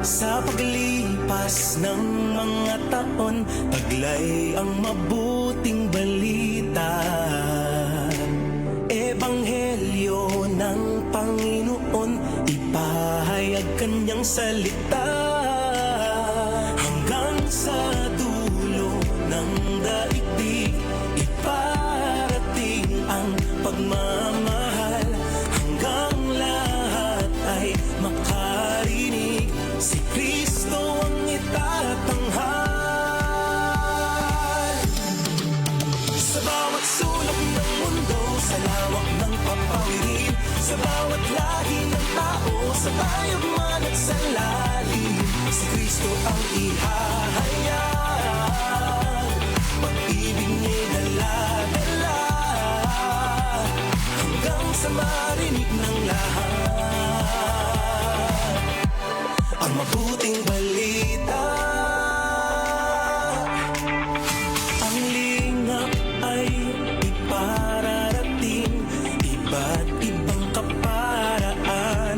Sa paglipas ng mga taon, taglay ang mabuting balita. Ebanghelyo ng Panginoon, ipahayag kanyang salita. Hanggang sa dulo ng daigdig, iparating ang pagmamahal. Hanggang lahat ay makarinig, si Kristo ang itatanghal. Sa bawat sulok ng mundo, sa lawak ng papawirin, sa bawat lahi ng tao, sa tayagman at sa lalim, si Kristo ang ihahayag. Pag-ibig niya'y dala-dala, hanggang sa marinig ng lahat ang mabuting balita. Ang lingap ay ipararating, iba't ibang kaparaanan,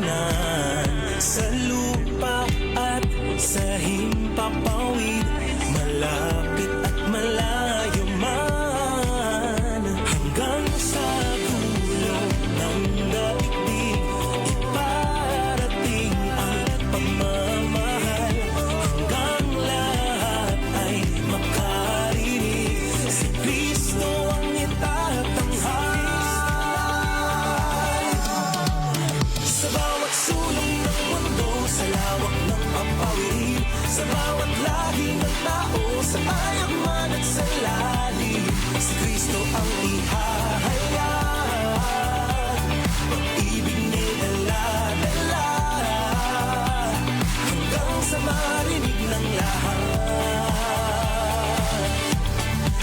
sa lupa at sa himpapawid, malapit at malayo man. Hanggang sa dulo ng daigdig, iparating ang pagmamahal. Hanggang lahat ay makarinig, si Kristo ang itatanghal. Sa bawat sulong ng mundo, sa lawak ng papawirin, sa bawat lahi ng tao, sa tayagman at sa lalim, si Kristo ang ihahayag. Pag-ibig niya'y dala-dala, hanggang sa marinig ng lahat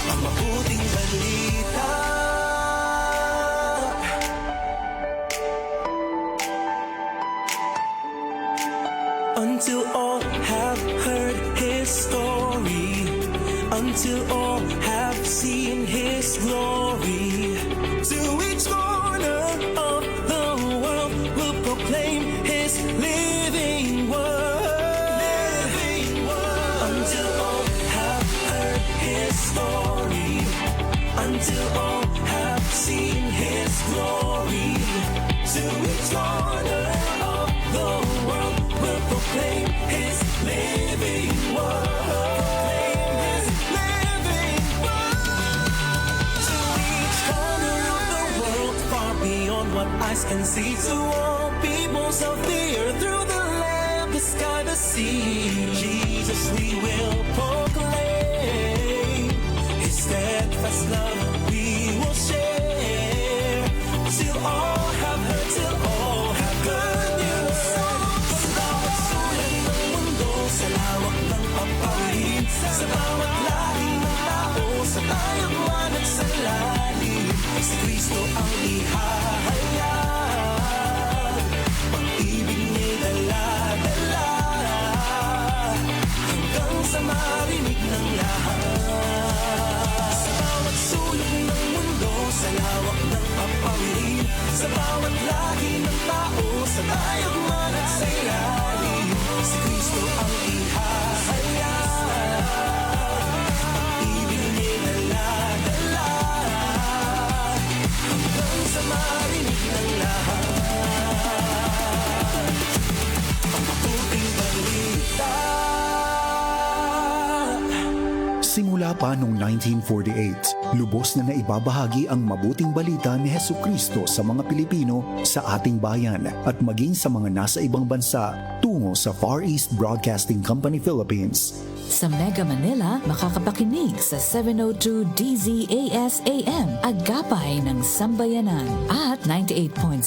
ang mabuting balita. Until all have heard His story, until all have seen His glory, to each corner of the world will proclaim His living word. Until all have heard His story, until all have seen His glory, to each corner of the world will proclaim His living word. Proclaim His living word. To each corner of the world, far beyond what eyes can see, to all peoples of the earth, through the land, the sky, the sea, Jesus we will proclaim. His steadfast love we will share, till all have heard, till all have good news. Sa bawat sulay ng mundo, sa lawak ng papawirin, sa bawat lahi ng tao, sa tayagman at sa lalim, si Kristo ang ihahayag. Pag-ibig niya'y dala-dala, hanggang sa marinig ng lahat. Sa bawat sulok ng mundo, sa lawak ng papawirin, sa bawat lahi ng tao, sa tayagman at sa lalim, si Kristo ang ihahayag. Pag-ibig niya'y dala-dala, hanggang sa marinig ng lahat ang mabuting balita. Simula pa noong 1948, lubos na naibabahagi ang mabuting balita ni Hesukristo sa mga Pilipino sa ating bayan at maging sa mga nasa ibang bansa tungo sa Far East Broadcasting Company Philippines. Sa Mega Manila, makakapakinig sa 702 DZAS AM, Agapay ng Sambayanan, at 98.7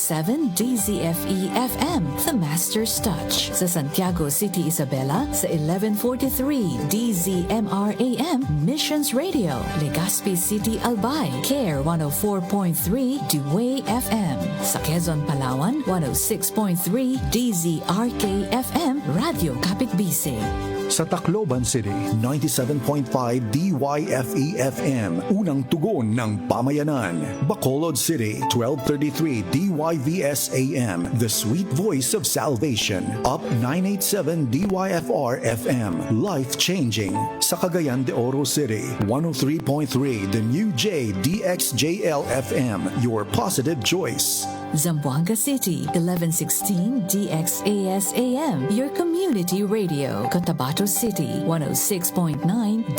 DZFE FM, The Master's Touch. Sa Santiago City, Isabela, sa 1143 DZMR AM, Missions Radio. Legazpi City, Albay, CARE 104.3 Dewey FM. Sa Quezon, Palawan, 106.3 DZRK FM, Radio Kapitbise. Sa Tacloban City, 97.5 DYFE-FM, unang tugon ng pamayanan. Bacolod City, 1233 DYVS-AM, the sweet voice of salvation. Up 987 DYFR-FM, life-changing. Sa Cagayan de Oro City, 103.3 The New J DXJL-FM, your positive choice. Zamboanga City, 1116 DXAS-AM, your community radio. Cotabato City, 106.9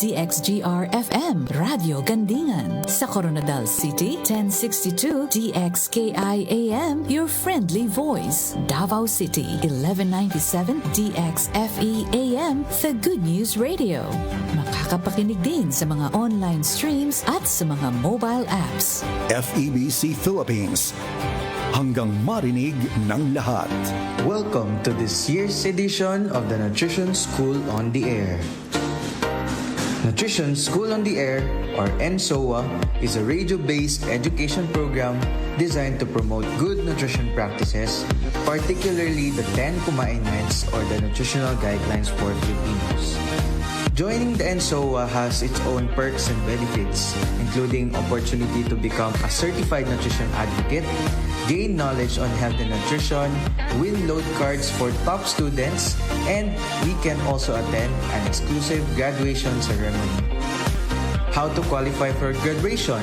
DXGR-FM, Radio Gandingan. Sa Coronadal City, 1062 DXKI-AM, your friendly voice. Davao City, 1197 DXFE-AM, the Good News Radio. Makakapakinig din sa mga online streams at sa mga mobile apps. FEBC Philippines, hanggang marinig ng lahat. Welcome to this year's edition of the Nutrition School on the Air. Nutrition School on the Air, or NSOA, is a radio-based education program designed to promote good nutrition practices, particularly the 10 Commandments or the nutritional guidelines for Filipinos. Joining the NSOA has its own perks and benefits, including opportunity to become a certified nutrition advocate, gain knowledge on health and nutrition, win load cards for top students, and we can also attend an exclusive graduation ceremony. How to qualify for graduation?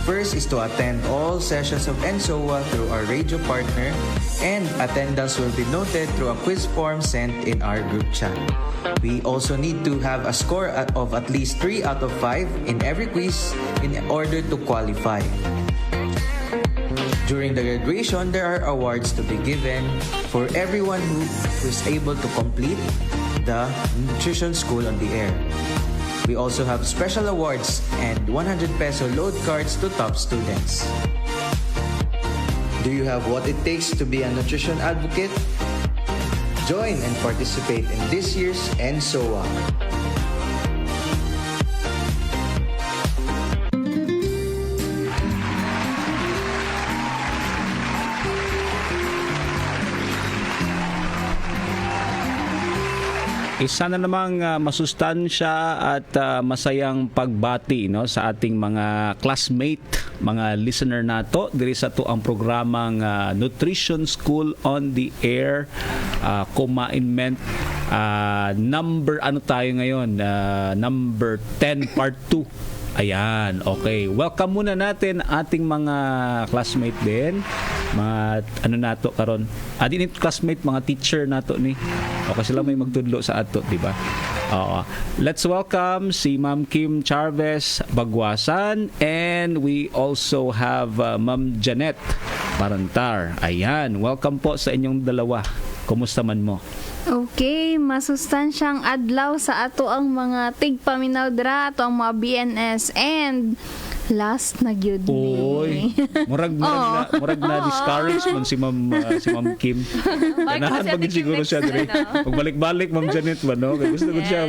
First is to attend all sessions of NSOA through our radio partner, and attendance will be noted through a quiz form sent in our group chat. We also need to have a score of at least 3 out of 5 in every quiz in order to qualify. During the graduation, there are awards to be given for everyone who is able to complete the Nutrition School on the Air. We also have special awards and 100 peso load cards to top students. Do you have what it takes to be a nutrition advocate? Join and participate in this year's NSOA. Isa na namang masustansya at masayang pagbati no sa ating mga classmate, mga listener nato diri sa to ang programang Nutrition School on the Air, Commandment number ano tayo ngayon, number 10 part 2. Ayan, okay. Welcome muna natin ating mga classmate din. Mga ano nato karon. Din classmate, mga teacher nato ni. Okay, sila may magtudlo sa ato, di ba? Let's welcome si Ma'am Kim Charves Bagwasan, and we also have Ma'am Janet Parantar. Ayan, welcome po sa inyong dalawa. Kumusta man mo? Okay, masustansyang adlaw sa ato ang mga tigpaminaw dra, ato ang mga BNS, and last na gyud ni. Oy, murag na discourage man si Ma'am Kim. Ganahan pag siguro siya dire. Pagbalik-balik Ma'am Janet ba no? Kay gusto ko siya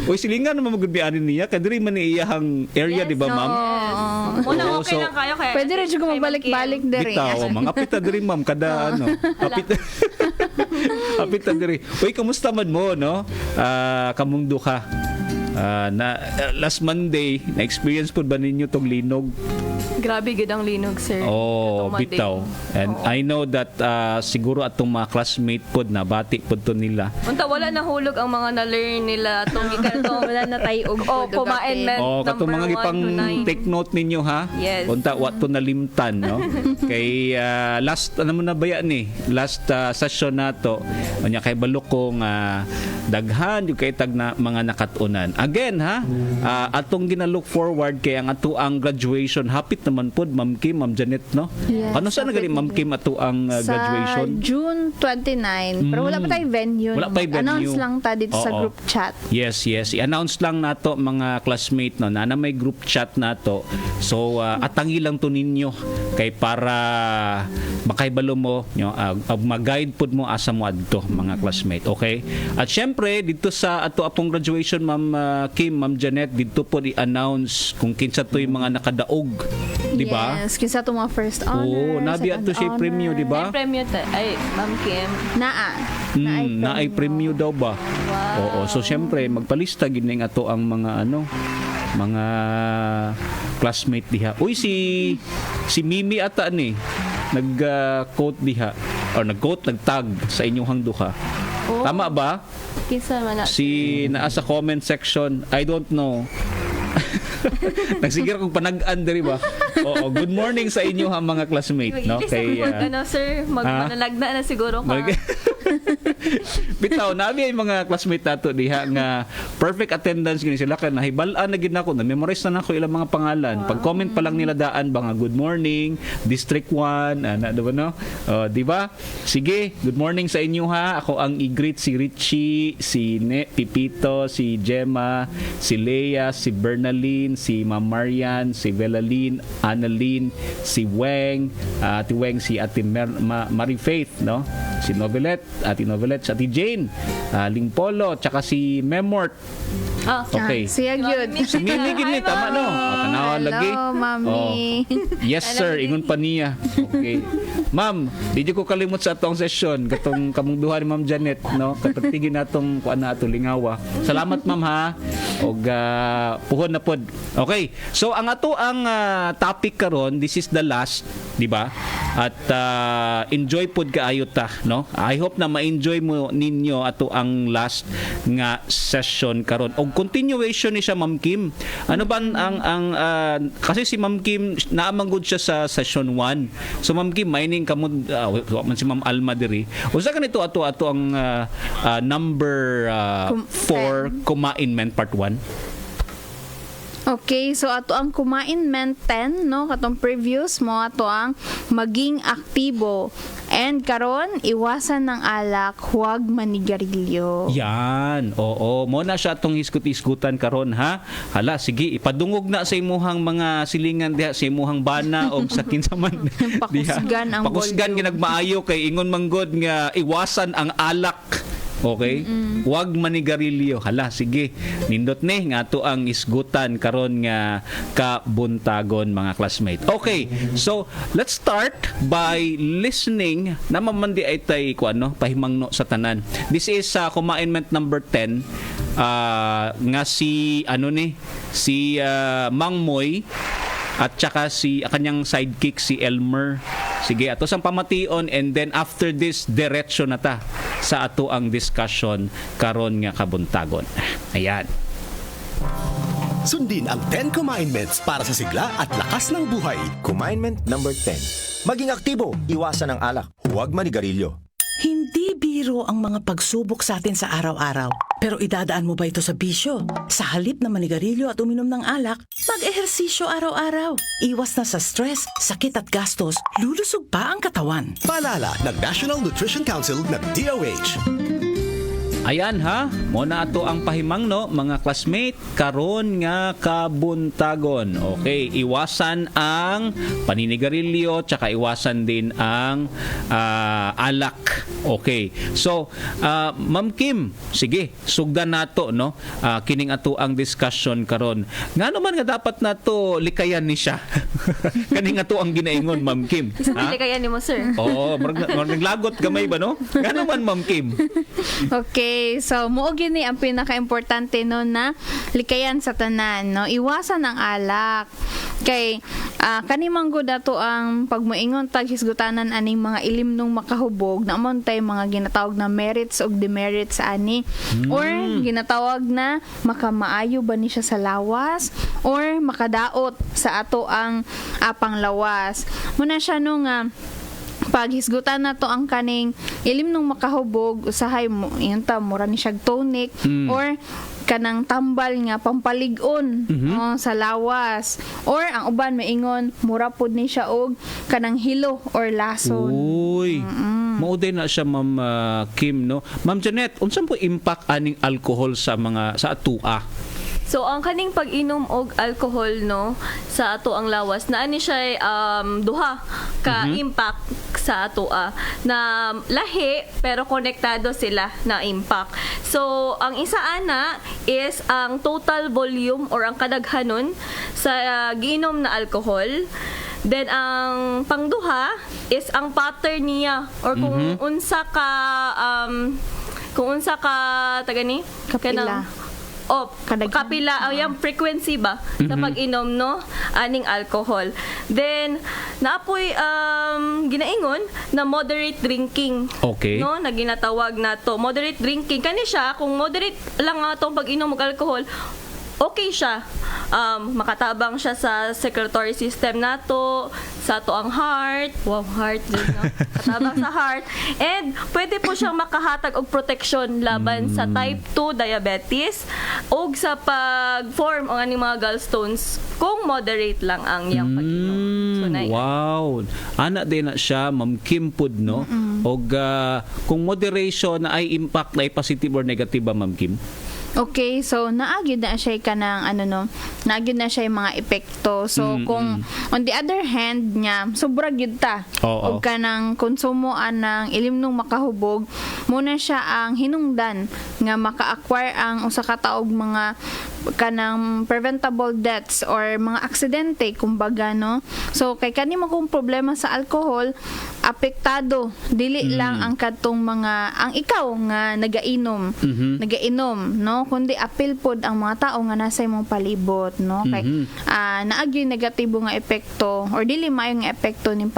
Oy, silingan naman magbianin niya kay dire man iyahang area, di ba, Ma'am? Muna okay lang kayo kaya. Pwede rin siya magbalik-balik dire. Bitaw, mga apita dire, Ma'am, kada ano. Apita dire. Oy, kumusta man mo, no? Kamong duha. Last Monday, na-experience po ba ninyo tong linog? Grabe gid ang linog, sir. Oh, bitaw. And I know that siguro atong mga classmate pod na bati pod to nila. Unta wala na hulog ang mga na-learn nila tong ikato. Wala na tayo og Commandment katong mga gipang 1 to 9. take note ninyo, ha? Yes. Unta wa to nalimtan, no? Kay last ano mo na baya ni? Last session nato, unya kay balukong daghan yung kay tag na mga nakatunan. Again, ha? Atong gina-look forward kay ang ato ang graduation. Hapit naman pod, Ma'am Kim, Ma'am Janet, no? Yes, Ano saan nagali, Ma'am Kim, ato ang graduation? Sa June 29. Pero wala pa tayong venue. Wala pa yung venue. Announce lang ta dito sa Oo. group chat. Yes. I-announce lang nato mga classmate no na may group chat nato. So atangi lang to ninyo kay para makaibalo mo mag-guide pud mo asa mo adto mga classmate, okay? At syempre dito sa ato apong graduation, Ma'am Kim, Ma'am Janet, dito po i-announce kung kinsa to yung mga nakadaog Di ba? Yes, kinsa to mga first honor. Oo, nabi ato siya premyo, di ba? Ay, premyo ay, Ma'am Kim. Naa. Naay premyo daw ba? Oo, so syempre magpalista gid ning ato ang mga mga classmate diha. Uy, si Mimi ata ni nag-quote diha or nag-tag sa inyong duha. Oh. Tama ba? Kinsa man na. Si naa sa comment section, I don't know. Nagsigir kong panag-an diri ba? Oo, good morning sa inyo ha mga classmate, no? Kay sir, manalagna na siguro ka. Bitaw nabi ay mga classmate nato diha nga perfect attendance gini sila kay nahibal-an na gid nako, na-memorize na nako ilang mga pangalan. Pag comment pa lang nila daan ba nga good morning, District 1, ana do ba no? Di ba? Sige, good morning sa inyo ha. Ako ang i-greet si Richie, si Pipito, si Gemma, si Leia, si Bernaline, si Ma'am Marian, si Velalyn, Annalyn, si Weng, Ate Weng, si Ate Marie Faith, no? Si Novelet, Ate Novelet, si Ate Jane, Lingpolo, tsaka si Memort. Okay. Siya gyud. Si Mimi gini, tama no? Tanawa lagi. Hello, Mami. Yes sir, ingon pa niya. Okay. Ma'am, di ko kalimot sa atong session katong kamong duha ni Ma'am Janet, no? Kapagtigin natong kuan na ato lingawa. Salamat ma'am ha. Og puhon na pod. Okay. So ang ato ang topic karon, this is the last, di ba? At enjoy pod kaayo ta, no? I hope na ma-enjoy mo ninyo ato ang last nga session karon. Og continuation ni siya Ma'am Kim. Ano ba ang kasi si Ma'am Kim naamangod siya sa session 1. So Ma'am Kim, mining kamo man si Ma'am Alma diri. Usa kanito ato ang number 4 Kumainment part 1. Okay, so ato ang Kumainment 10, no? Katong previous mo, ato ang maging aktibo. And karon, iwasan ng alak, huwag manigarilyo. Yan. Oo. Mo na siya atong hiskut-iskutan karon ha. Hala, sige, ipadungog na sa imuhang mga silingan diha sa imuhang bana o sa kinsa man diha. Pakusgan ang Pakusgan volume. ginagmaayo kay ingon manggod nga iwasan ang alak. Okay? Huwag manigarilyo. Hala, sige. Nindot ni nga to ang isgutan karon nga kabuntagon mga classmate. Okay. So, let's start by listening na mamandi ay tay kuan pahimangno sa tanan. This is Kumainment number 10. Nga si si Mang Moy at saka si kanyang sidekick si Elmer. Sige, ato sang pamation and then after this diretso na ta sa ato ang discussion karon nga kabuntagon. Ayan. Sundin ang 10 Commandments para sa sigla at lakas ng buhay. Commandment number 10. Maging aktibo, iwasan ang alak, huwag manigarilyo. Hindi biro ang mga pagsubok sa atin sa araw-araw. Pero idadaan mo ba ito sa bisyo? Sa halip na manigarilyo at uminom ng alak, mag-ehersisyo araw-araw. Iwas na sa stress, sakit at gastos, lulusog pa ang katawan. Paalala ng National Nutrition Council ng DOH. Ayan ha, mo na ato ang pahimangno mga classmate karon nga kabuntagon. Okay, iwasan ang paninigarilyo tsaka iwasan din ang alak. Okay. So, Ma'am Kim, sige, sugdan nato no. Kining ato ang discussion karon. Ngano man nga dapat nato likayan ni siya. Kaning ato ang ginaingon Ma'am Kim. Hindi kaya ni mo, sir. Oo, naglagot gamay ba no? Ngano man Ma'am Kim? Okay, so muog gini ang pinaka-importante no na likayan sa tanan, no. Iwasan ang alak. Kay kanimang gud ato ang pagmoingon tag hisgutanan aning mga ilimnong makahubog na amon tay mga ginatawag na merits ug demerits ani or ginatawag na makamaayo ba ni siya sa lawas or makadaot sa ato ang panglawas. Muna siya no nga paghisgutan na to ang kaning ilim nung makahubog usahay mo yun ta mura ni siyag tonic or kanang tambal nga pampalig-on sa lawas or ang uban maingon mura pud ni siya og kanang hilo or lason. Uy. Mao din na siya Ma'am Kim no. Ma'am Janet, unsa po impact aning alcohol sa mga sa atua? So ang kaning pag-inom og alcohol no sa ato ang lawas na ani siya duha ka impact sa ato na lahi pero konektado sila na impact. So ang isa ana is ang total volume or ang kadaghanon sa giinom na alcohol. Then ang pangduha is ang pattern niya or kung unsa ka tagani Kapila. Kapila yung frequency ba sa pag-inom no aning alcohol. Then naapoy ginaingon na moderate drinking. Okay. No, na ginatawag nato moderate drinking kani siya kung moderate lang atong pag-inom og alcohol. Okay siya. Makatabang siya sa circulatory system nato, sa ato ang heart. Wow, heart din, no? Katabang sa heart. And pwede po siyang makahatag og protection laban sa type 2 diabetes o sa pag-form ang aning mga gallstones kung moderate lang ang iyang pag-inom. So, wow. Ana din na siya, Ma'am Kim Pud, no? Og kung moderation na ay impact na ay positive or negative ba, Ma'am Kim? Okay, so naagid na siya kanang naagid na siya yung mga epekto. So kung on the other hand niya, sobra gyud ta. Og kanang konsumo ng ilimnong makahubog, muna siya ang hinungdan nga maka-acquire ang usa ka taog mga kanang preventable deaths or mga aksidente kumbaga no. So kay kani mo kung problema sa alcohol, apektado dili lang ang kadtong mga ang ikaw nga nagainom no kundi apil pod ang mga tao nga nasa imong palibot no kay naagyo negatibo nga epekto or dili maayo nga epekto ning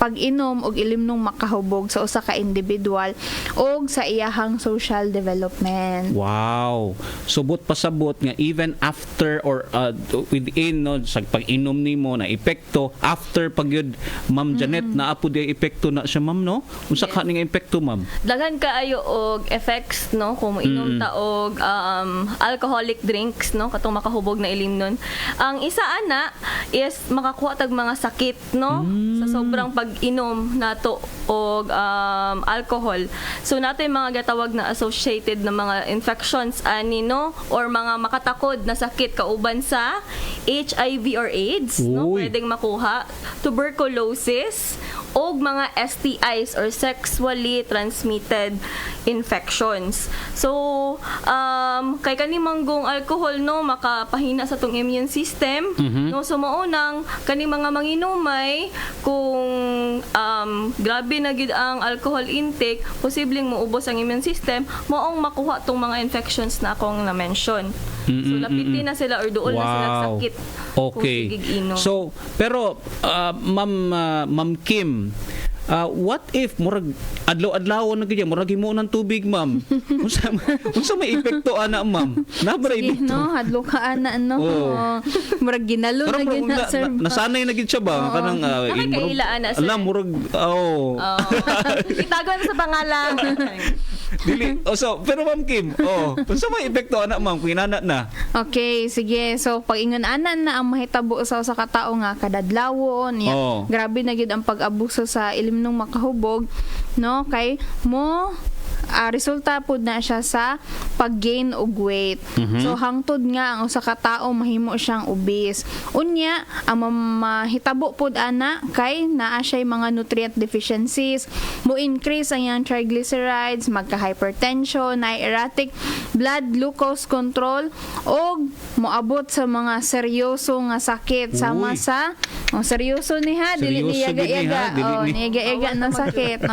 pag-inom og ilimnong makahubog sa usa ka individual og sa iyahang social development. Wow. Subot pasabot nga even after or within no sa pag-inom nimo na epekto after pagyud Ma'am Janet na apo di epekto na siya ma'am no unsa ka ning epekto ma'am? Daghan kaayo og effects no kung inom ta og alcoholic drinks no katong makahubog na ilimnon. Ang isa ana is makakuha tag mga sakit no sa sobrang pag-inom nato og alcohol. So nato yung mga gatawag na associated na mga infections ani no or mga makatakod na sakit kauban sa HIV or AIDS no pwedeng makuha, tuberculosis og mga STIs or sexually transmitted infections. So kay kani manggong alcohol no makapahina sa tong immune system no so maunang kani mga manginumay kung grabe na gid ang alcohol intake posibleng moubos ang immune system maong makuha tong mga infections na akong na-mention. So lapitin na sila or doon na sila sakit. Okay. So pero Ma'am Kim, what if murag adlaw-adlaw na gid murag himo ng tubig ma'am unsa may epekto ana ma'am nabra epekto no hadlo ka ana no murag ginalo na gid na sir nasanay na gid siya ba kanang murag itago na sa pangalan dili so pero Ma'am Kim unsa may epekto ana ma'am kung inana na okay sige so pag ingon ana na ang mahitabo sa usa ka tawo nga kadadlawon grabe na gid ang pag-abuso sa ilimnong makahubog no kay mo resulta pod na siya sa pag-gain og weight. So hangtod nga ang usa ka tawo mahimo siyang obese. Unya ang mahitabo pod ana kay naa siya mga nutrient deficiencies, mo increase ang iyang triglycerides, magka-hypertension, na erratic blood glucose control og moabot sa mga seryoso nga sakit sama sa seryoso ni ha dili niyaga-yaga niyaga-yaga na sakit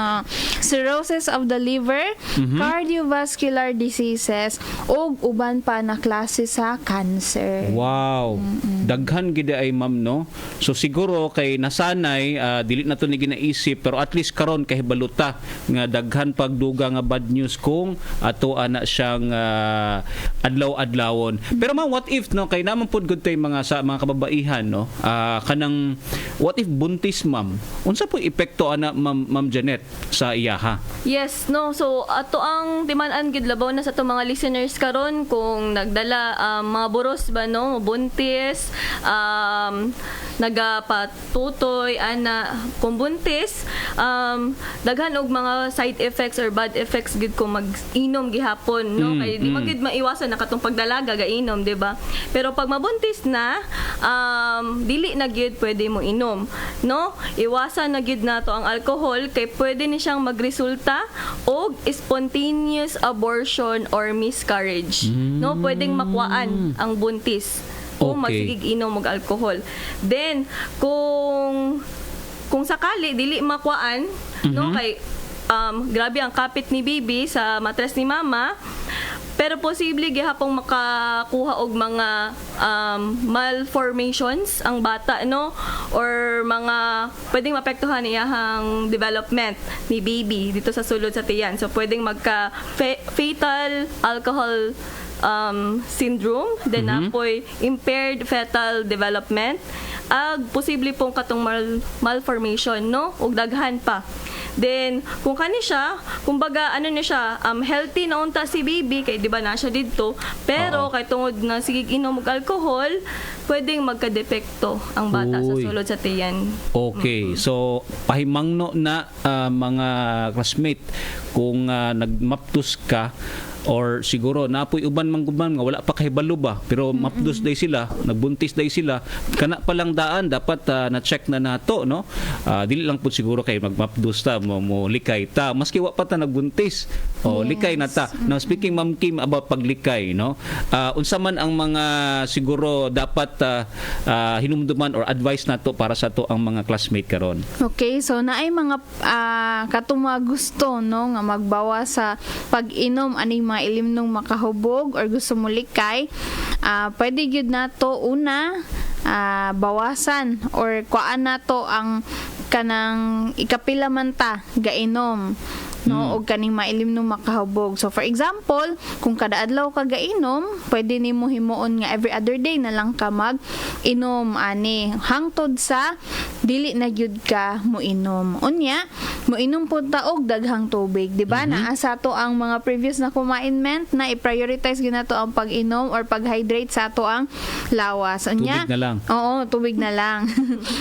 cirrhosis of the liver, cardiovascular diseases ug uban pa na klase sa cancer. Wow. Daghan gid ay ma'am no. So siguro kay nasanay dili na to ni ginaisip pero at least karon kay baluta nga daghan pagduga nga bad news kung ato ana siyang adlaw-adlawon. Pero ma'am what if no kay naman pud gud tay mga sa mga kababaihan no kanang what if buntis ma'am unsa po epekto ana ma'am Janet sa iyaha? Yes no so ato ang timan-an gid labaw na sa to mga listeners karon kung nagdala mga buros ba no buntis nagapatutoy ana kung buntis, daghan og mga side effects or bad effects gid kung mag-inom gihapon, no? Kay di man gid maiwasan na katong pagdalaga gainom, di ba? Pero pag mabuntis na, dili na gyud pwede mo inom, no? Iwasan na gyud nato ang alcohol kay pwede ni siyang magresulta og spontaneous abortion or miscarriage, no? Pwedeng makuhaan ang buntis kung magsigig inom og alcohol. Then kung sakali dili makuhaan, no, kay grabe ang kapit ni baby sa matres ni mama, pero posible gihapong makakuha og mga malformations ang bata, no, or mga pwedeng maapektuhan iyahang development ni baby dito sa sulod sa tiyan. So pwedeng magka fetal alcohol syndrome, then apoy impaired fetal development, ag posible pong katong malformation, no, ug daghan pa. Then kung kani siya, kumbaga ano ni siya, healthy na unta si baby kay di ba na siya didto, pero kay tungod na sigig inom og alcohol, pwedeng magka-depekto ang bata sa sulod sa tiyan. Okay. So pahimangno na mga classmate kung nagmaptus ka or siguro napoy uban mangguban nga wala pa kahibalo ba, pero mapdos day sila, nagbuntis day sila, kana pa lang daan dapat na-check na nato, no? Dili lang pud siguro kay magmapdos ta mo likay ta maski wa pa ta nagbuntis. Likay na ta. Now speaking Ma'am Kim about paglikay, no? Unsa man ang mga siguro dapat hinumduman or advice nato para sa to ang mga classmate karon? Okay, so naay mga katong mga gusto, no, nga magbawas sa pag-inom aning mga ilimnong makahubog or gusto mo likay, pwede gyud nato una bawasan or kuan nato ang kanang ikapila man ta gainom, no, og kaning mailim nung makahubog. So for example, kung kada adlaw ka gainom, pwede nimo himuon nga every other day na lang ka mag-inom ani hangtod sa dili na gyud ka mo inom. Unya, mo inom pud ta og daghang tubig, di ba? Naa sa to ang mga previous na kumainment na i-prioritize gyud nato ang pag-inom or pag-hydrate sa to ang lawas. Unya, tubig na lang. Oo, tubig na lang.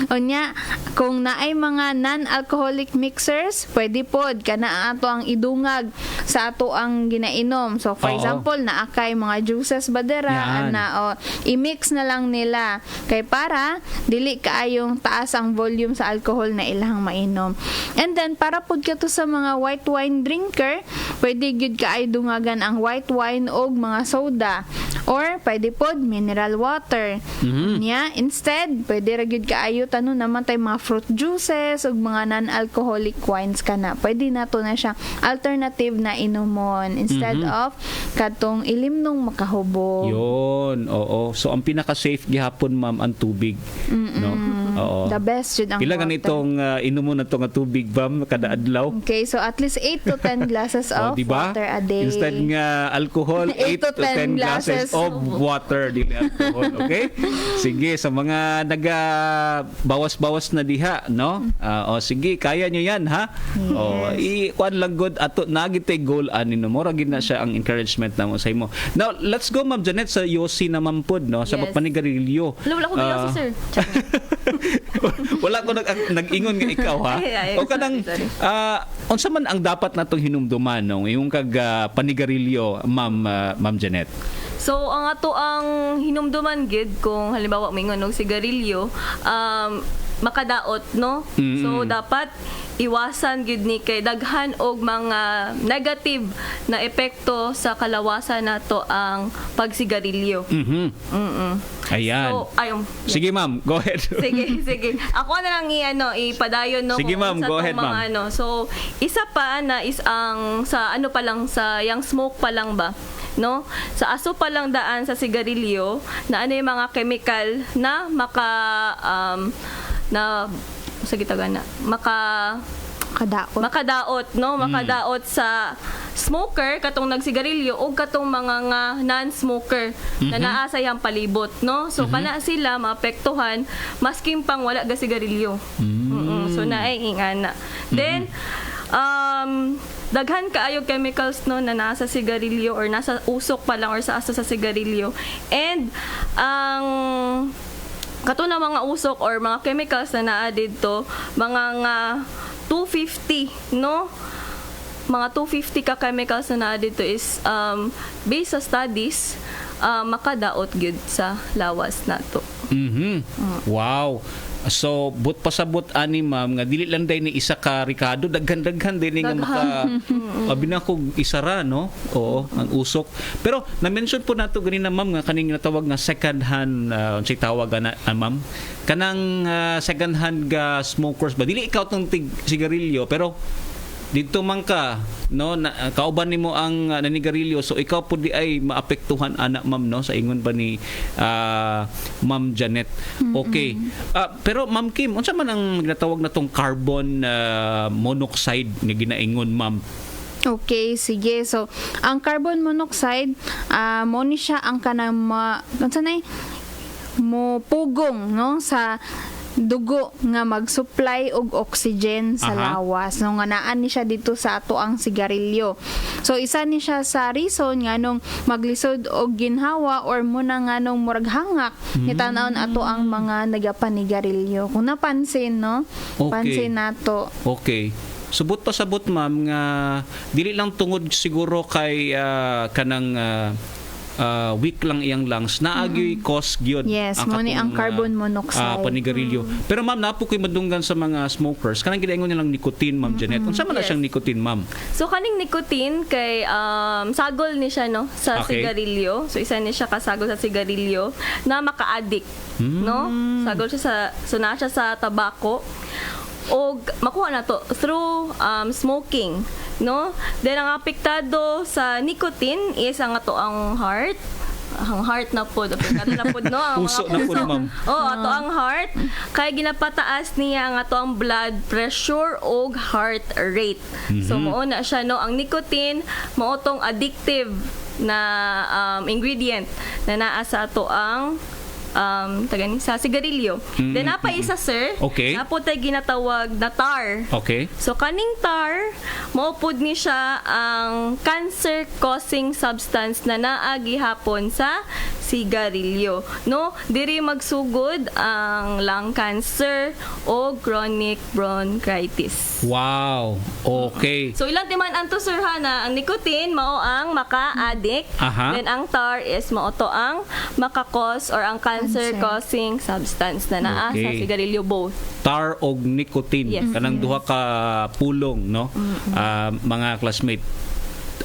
Unya, kung naay mga non-alcoholic mixers, pwede pod kana ato ang idungag sa ato ang ginainom. So for example, naakay mga juices badera na i-mix na lang nila kay para dili kaayong taas ang volume sa alcohol na ilang mainom. And then para pod kato sa mga white wine drinker, pwede gyud kaay dungagan ang white wine og mga soda or pwede pod mineral water. Nya instead pwede ra gyud kaayo tanon naman tay mga fruit juices ug mga non-alcoholic wines kana. Pwede nato na siya alternative na inumon instead of katong ilimnong makahubog. Yun, oo. So ang pinaka-safe gihapon ma'am ang tubig, no? Oo. The best yun ang pila water. ganitong inumon na to nga tubig bam kada adlaw? Okay, so at least 8 to 10 glasses of diba? water a day. Instead nga alcohol, 8 to 10 glasses of water, dili alcohol, okay? Sige, sa mga bawas-bawas na diha, no? Sige, kaya nyo yan, ha? Yes. Kuan lang good ato nagitay goal ani no mora gid na siya ang encouragement namo sa imo. Now, let's go Ma'am Janet sa Yossi naman pod, no? Sa panigarilyo. Wala ko Yossi, sir. Wala ko nag-ingon nga ikaw, ha? O kanang unsa man ang dapat natong hinumduman no yung kag panigarilyo, Ma'am Janet? So ang ato ang hinumduman gid kung halimbawa mingon og sigarilyo, makadaot, no? So dapat iwasan gid ni kay daghan og mga negative na epekto sa kalawasan nato ang pagsigarilyo. Ayan. So, sige ma'am, go ahead. sige. Ako na lang ipadayon no. Sige ma'am, go ahead ma'am. So isa pa na is ang sa pa lang sa yang smoke pa lang ba, no? Sa aso pa lang daan sa sigarilyo na yung mga chemical na makadaot, no? Makadaot sa smoker katong nagsigarilyo o katong mga nga non-smoker na naa sa iyang palibot, no? So kana sila maapektuhan masking pang wala ga sigarilyo. So naay ingana. Then daghan kaayo chemicals no na nasa sigarilyo or nasa usok pa lang or sa aso sa sigarilyo. And ang kato na mga usok or mga chemicals na naa dito, mga nga 250, no? Mga 250 ka chemicals na naa dito is based sa studies, makadaot gyud sa lawas nato. Wow. So, but pasabot ani ma'am nga dili lang day ni isa ka Ricardo, daghan-daghan din nga abi na ko isara, no? Oo, ang usok. Pero na-mention po nato ganina ma'am nga kaning natawag nga second hand unsay tawag na ma'am. Kanang second hand ga smokers ba dili ikaw tong sigarilyo pero dito man ka, no, kauban nimo ang nanigarilyo, so ikaw po di ay maapektuhan anak ma'am, no, sa ingon ba ni Ma'am Janet. Okay. Pero Ma'am Kim, unsa man ang ginatawag na tong carbon monoxide nga ginaingon ma'am? Okay, sige. So, ang carbon monoxide, mo ni siya ang kanang mo pugong, no, sa dugo nga mag-supply og oxygen sa lawas, no, nga naan ni siya dito sa ato ang sigarilyo. So isa ni siya sa reason nga nung maglisod og ginhawa or muna nga nung murag hangak nitan-aon ato ang mga nagapanigarilyo. Kung napansin, no, pansin nato. Okay. Subot pasabot ma'am nga dili lang tungod siguro kay kanang weak lang iyang lungs naagi cause gyud mo ni ang carbon monoxide panigarilyo. Pero ma'am napo koy madunggan sa mga smokers kanang gidaingon nilang nicotine ma'am Janet. Unsa man na siyang nicotine ma'am? So kaning nicotine kay sagol ni siya, no, sa sigarilyo. So isa ni siya kasagol sa sigarilyo na maka-addict, no? Sagol siya na siya sa tabako. O makuha na to through smoking, no? Then ang apektado sa nicotine is ang ato ang heart. Ang heart na po, apektado na po, no? Ang puso mga na po, ma'am. ato ang heart. Kaya ginapataas niya ang ato ang blood pressure o heart rate. So mao na siya, no? Ang nicotine mao tong addictive na ingredient na naa sa ato ang sa sigarilyo. Then napa isa, sir. Okay. Napo tay ginatawag na tar. Okay. So kaning tar maupod ni siya ang cancer causing substance na naa gihapon sa sigarilyo, no? Diri magsugod ang lung cancer o chronic bronchitis. Wow. Okay. So ilang timan anto, sir, na ang nicotine mao ang maka-addict. Then ang tar is mao to ang maka-cause or ang cancer causing substance na naa sa sigarilyo both. Tar og nicotine kanang duha ka pulong, no? Mga classmate,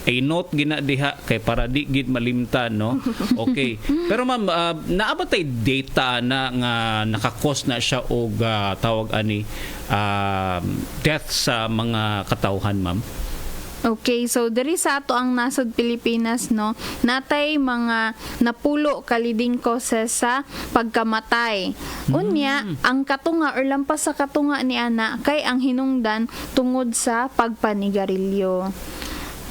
ay note gina diha kay para di gid malimtan, no? Okay. Pero ma'am, naabot tay data na nga naka-cause na siya og tawag ani death sa mga katawhan, ma'am? Okay, so diri sa ato ang nasod Pilipinas, no, natay mga napulo kaliding causes sa pagkamatay. Unya, ang katunga or lampas sa katunga ni ana kay ang hinungdan tungod sa pagpanigarilyo.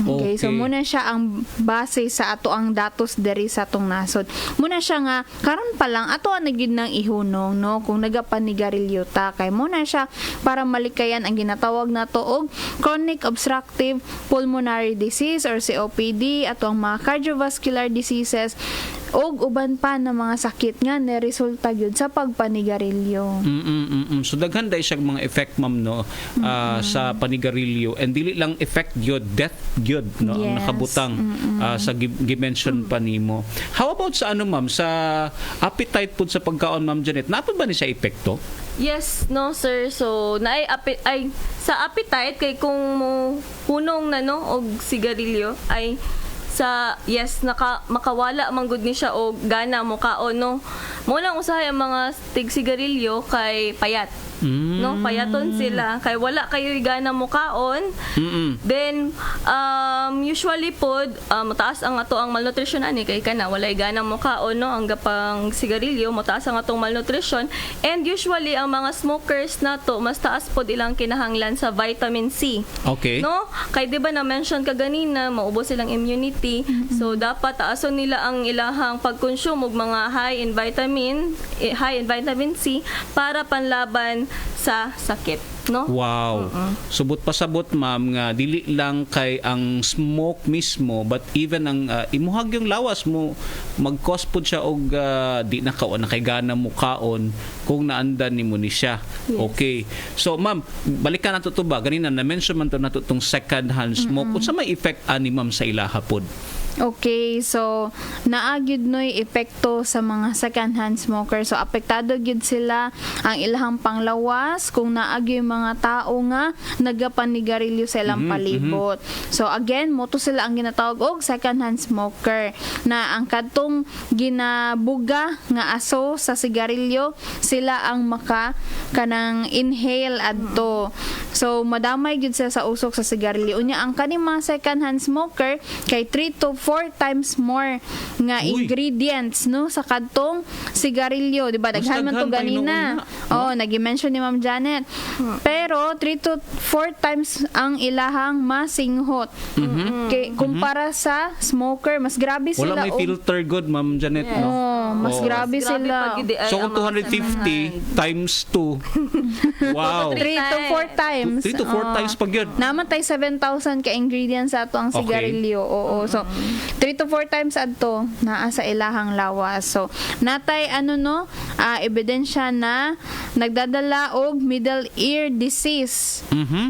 Okay, so muna siya ang base sa ato ang datos diri sa atong nasod. Muna siya nga karon pa lang ato ang nagid nang ihunong, no, kung nagapanigarilyo ta kay muna siya para malikayan ang ginatawag nato og chronic obstructive pulmonary disease or COPD, ato ang mga cardiovascular diseases og uban pa na mga sakit nga na resulta gyud sa pagpanigarilyo. So daghan day siya mga effect, ma'am, no, sa panigarilyo, and dili lang effect gyud, death gyud, no, ang nakabutang sa gi-mention pa nimo. How about sa ano, ma'am, sa appetite pud sa pagkaon, ma'am Janet, napod ba ni sa epekto? Yes, no, sir. So naay sa appetite kay kung mo hunong na, no, og sigarilyo ay makawala man gud ni siya og gana mo kaon, no. Mo lang usahay ang mga sigarilyo kay payat. No, payaton sila kay wala kayo gana mo kaon. Then usually pod mataas ang ato ang malnutrition ani kay kana wala gana mo kaon, no, ang gapang sigarilyo mataas ang atong malnutrition, and usually ang mga smokers nato mas taas pod ilang kinahanglan sa vitamin C. Okay. No, kay di ba na mention ka ganina maubos silang immunity, so dapat taason nila ang ilahang pag-consume og mga high in vitamin C para panlaban sa sakit. no? Wow. Subot pasabot ma'am nga dili lang kay ang smoke mismo but even ang imuhag yung lawas mo mag-cause pud siya og di na kay gana mo kaon kung naandan nimo ni siya. Yes. Okay. So ma'am, balikan nato to ba ganina na mention man to nato tong second hand smoke. Unsa may effect ani ma'am sa ilaha pod? Okay, so naagid noy epekto sa mga second-hand smoker. So apektado gyud sila ang ilahang panglawas kung naagi mga tao nga nagapanigarilyo sa ilang palibot. So again, moto sila ang ginatawag og second-hand smoker na ang kadtong ginabuga nga aso sa sigarilyo sila ang maka kanang inhale adto. So madamay gyud sila sa usok sa sigarilyo. Unya ang kaning mga second-hand smoker kay 3 to 4 times more nga ingredients no sa kadtong sigarilyo, di ba? Daghan man to ganina. Nagi-mention ni Ma'am Janet. Pero 3 to 4 times ang ilahang masinghot. Kay kumpara sa smoker, mas grabe sila. Wala may filter good Ma'am Janet, no? Mas grabe sila. So kung 250 times 2. Wow. 3 to 4 times. 3 to 4 times pag yun. Naman tay 7,000 ka ingredients sa ato ang sigarilyo. Oo. So 3 to 4 times adto naa sa ilahang lawas. So natay ebidensya na nagdadala og middle ear disease.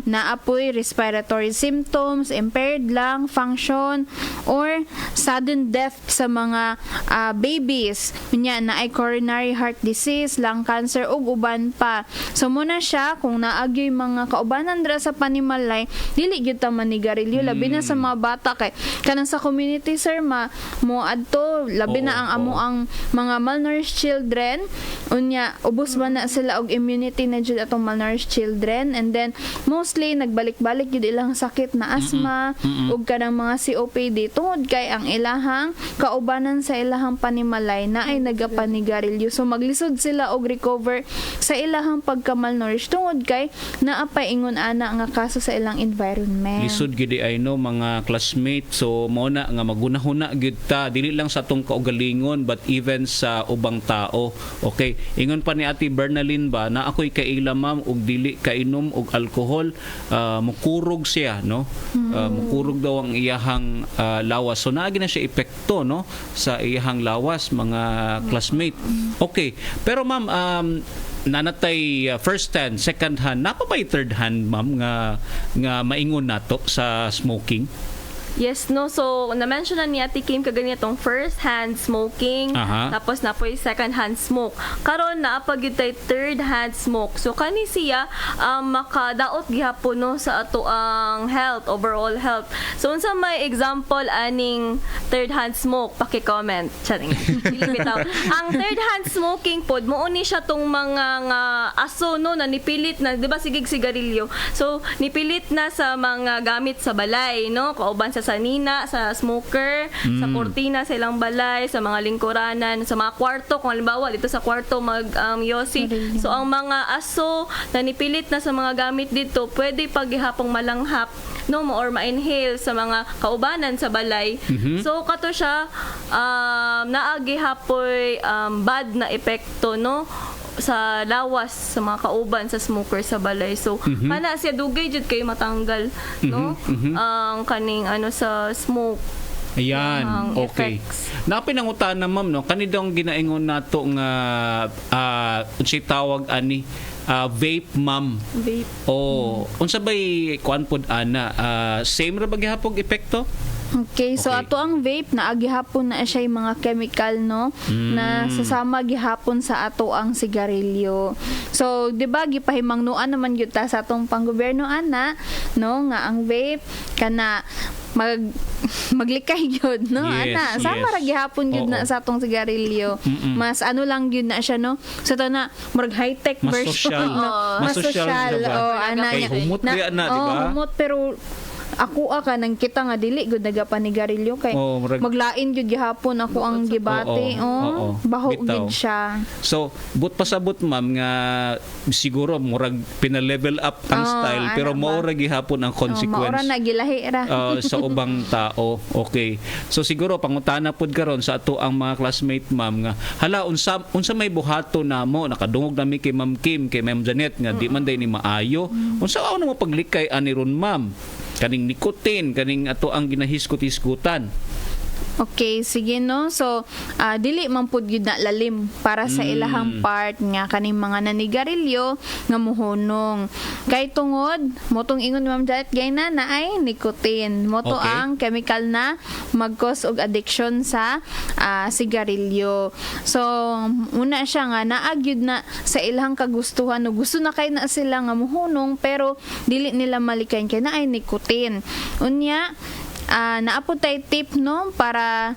Na apoy respiratory symptoms, impaired lung function or sudden death sa mga babies. Nya na ay coronary heart disease, lung cancer ug uban pa. So muna siya kung naagyoy mga kaubanan dira sa panimalay, dili gyud ta manigarilyo labi na sa mga bata kay kanang sa community sir mo adto labi na ang amo ang mga malnourished children unya ubos man na sila og immunity na jud atong malnourished children and then mostly nagbalik-balik jud ilang sakit na asthma ug kanang mga COPD tungod kay ang ilahang kaubanan sa ilahang panimalay na ay nagapanigarilyo. So maglisod sila og recover sa ilahang pagka-malnourished tungod kay naapay ingon ana nga kaso sa ilang environment. Lisod gid ay no mga classmate. So mao na nga magunahuna gid ta dili lang sa atong kaugalingon but even sa ubang tao. Okay, ingon pa ni Ate Bernalyn ba na ako'y kaila ma'am og dili kainom og alcohol, mukurog siya no. Mukurog daw ang iyahang lawas. So naagi na siya epekto no sa iyahang lawas mga classmate. Okay, pero ma'am nanatay first hand, second hand, napa ba third hand ma'am nga maingon nato sa smoking? Yes, no. So, na-mention na ni Ate Kim kaganitong first-hand smoking, tapos na po yung second-hand smoke. Karon na apag tay third-hand smoke. So, kani siya makadaot gihapon no sa ato ang health, overall health. So, unsa may example aning third-hand smoke? Paki-comment. Charing. Ang third-hand smoking pod, mouni siya tong mga aso no na nipilit na, di ba sigig sigarilyo. So, nipilit na sa mga gamit sa balay, no? Kauban sa sanina, sa smoker, sa kortina, sa ilang balay, sa mga lingkuranan, sa mga kwarto, kung halimbawa dito sa kwarto yosi. So ang mga aso na nipilit na sa mga gamit dito, pwede paghihapong malanghap no or ma-inhale sa mga kaubanan sa balay. So kato siya naagihapoy bad na epekto no sa lawas sa mga kauban sa smoker sa balay. So kana siya dugay jud kay matanggal no ang kaning sa smoke. Ayan, okay. Napinangutan na ma'am no kanidong ginaingon nato nga unsay tawag ani vape ma'am. Vape. Unsa bay kuan pod ana same ra ba gihapon epekto? Okay, so ato ang vape na gihapon na siya mga chemical no na sasama gihapon sa ato ang sigarilyo. So, 'di ba gipahimangnuan naman gyud ta sa atong panggobyerno ana no nga ang vape kana maglikay gyud no ana sama ra gihapon gyud na sa atong sigarilyo. Mas lang gyud na siya no so to na murag high tech version mas social ana kay humot na di ba humot pero ako ka nang kita nga dili gud nagapanigarilyo kay maglain gyud gihapon ako ang gibati. Baho Bitaw. gid siya. So, but pasabot ma'am nga siguro murag pina-level up ang style pero maura gihapon ang consequence. Maura na gilahi ra. Sa ubang tao. Okay. So siguro pangutana pod karon sa ato ang mga classmate ma'am nga hala unsa may buhato namo nakadungog nami kay Ma'am Kim kay Ma'am Janet nga di man day ni maayo. Unsa ano mo paglikay ani ron ma'am? Kaning nikotin, kaning ato ang ginahiskot-hiskutan. Okay, sige no. So, dili man pud gyud na lalim para sa ilahang part nga kaning mga nanigarilyo nga muhunong. Kay tungod motong ingon ni Ma'am Janet gayna na ay nicotine. Moto ang chemical na mag-cause og addiction sa sigarilyo. So, una siya nga naagyud na sa ilahang kagustuhan no gusto na kay na sila nga muhunong pero dili nila malikayan kay na ay nicotine. Unya naapod tayo tip no para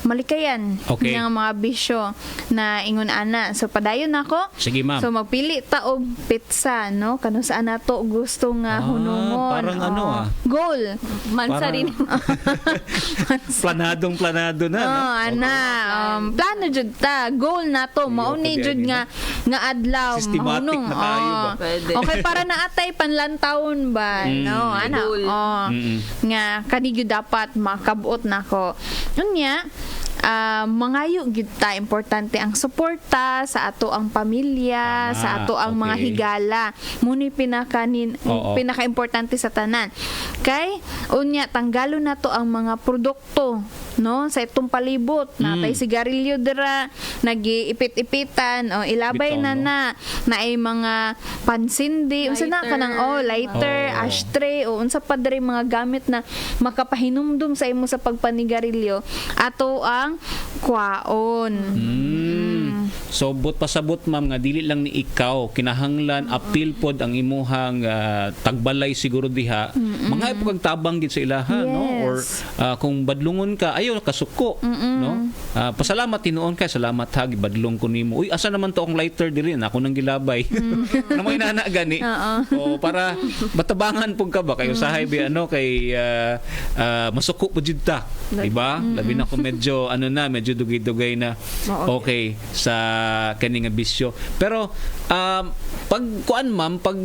malikayan ng mga bisyo na ingon ana. So padayon nako. Sige ma'am. So magpili ta og pizza no kano saan nato gusto nga hunungon. Parang goal. Mansa rin. Planado na. Plano jud ta. Goal nato mao ni jud nga adlaw systematic na kayo ba? Okay para naatay panlantawon ba no ana. Nga kani gyud dapat makabuot nako. Unya mangayo gid ta importante ang suporta sa ato ang pamilya, sa ato ang mga higala. Muni pinaka-importante sa tanan. Kay unya tanggalo nato ang mga produkto no sa itong palibot natay sigarilyo dira nagiipit-ipitan o ilabay Bitaw, na ay mga pansindi unsa na kanang lighter, ashtray o unsa pa diri mga gamit na makapahinumdum sa imo sa pagpanigarilyo ato ang kwaon. So but pasabot ma'am nga dili lang ni ikaw kinahanglan apil pod ang imuhang tagbalay siguro diha mga ipog tabang gid sa ilaha no or kung badlungon ka ayo kasuko no pasalamat tinuon kay salamat ha gibadlong ko nimo uy asa naman to ang lighter diri na ako nang gilabay na may nana gani o para batabangan pug ka ba kayo sahay bi kay masuko pud jud ta diba labi na ko medyo medyo dugay-dugay na okay sa kaning bisyo pero pag kuan ma'am pag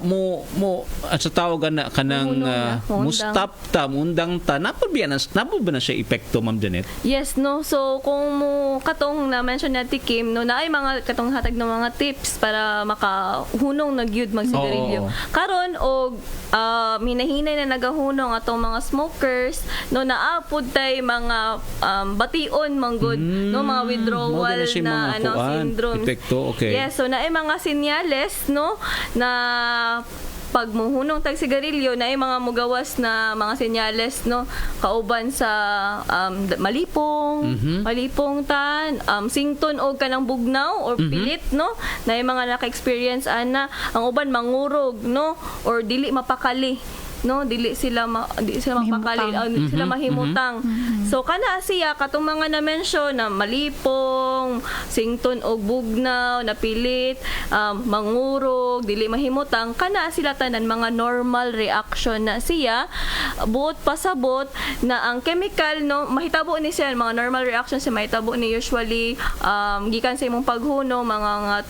mo sa tawagan na kanang mustap ta mundang ta napud ba na siya epekto ma'am Janet? Yes no so kung mo katong na mention natin Kim no naay mga katong hatag ng mga tips para makahunong na gyud magsigarilyo karon og hinahinay na nagahunong atong mga smokers no naapod tay mga bation manggod no mga withdrawal na syndrome epekto yes so naay mga senyales no na pag muhunong tag sigarilyo na ay mga mugawas na mga senyales no kauban sa malipong tan sington og kanang bugnaw or pilit no na ay mga naka-experience ana ang uban mangurog no or dili mapakali no dili sila mapakali dili sila mahimutang so kana siya katong mga na mention na malipong sington og bugnaw napilit mangurog dili mahimutang kana sila tanan mga normal reaction na siya buot pasabot na ang chemical no mahitabo ni siya mga normal reaction siya mahitabo ni usually gikan sa imong paghunong mga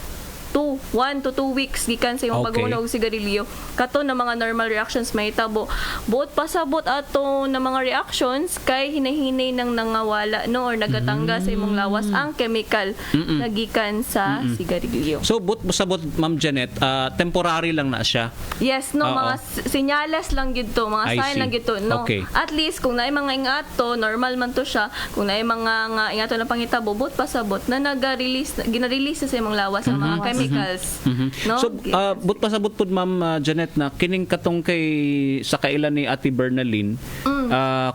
1 to 2 weeks gikan sa imong paghunog sigarilyo kato na mga normal reactions mahitabo buot pasabot ato na mga reactions kay hinahinay nang nangawala no or nagatangga sa imong lawas ang chemical na gikan sa sigarilyo. So buot pasabot Ma'am Janet temporary lang na siya. Yes no mga senyales lang gid to mga sign lang gid to no. At least kung naay mga ingato normal man to siya kung naay mga ingato na panghitabo buot pasabot na gina-release sa imong lawas ang mga chemicals no? So but pasabot pud Ma'am Janet na kining katong kay sa kailan ni Ate Bernalyn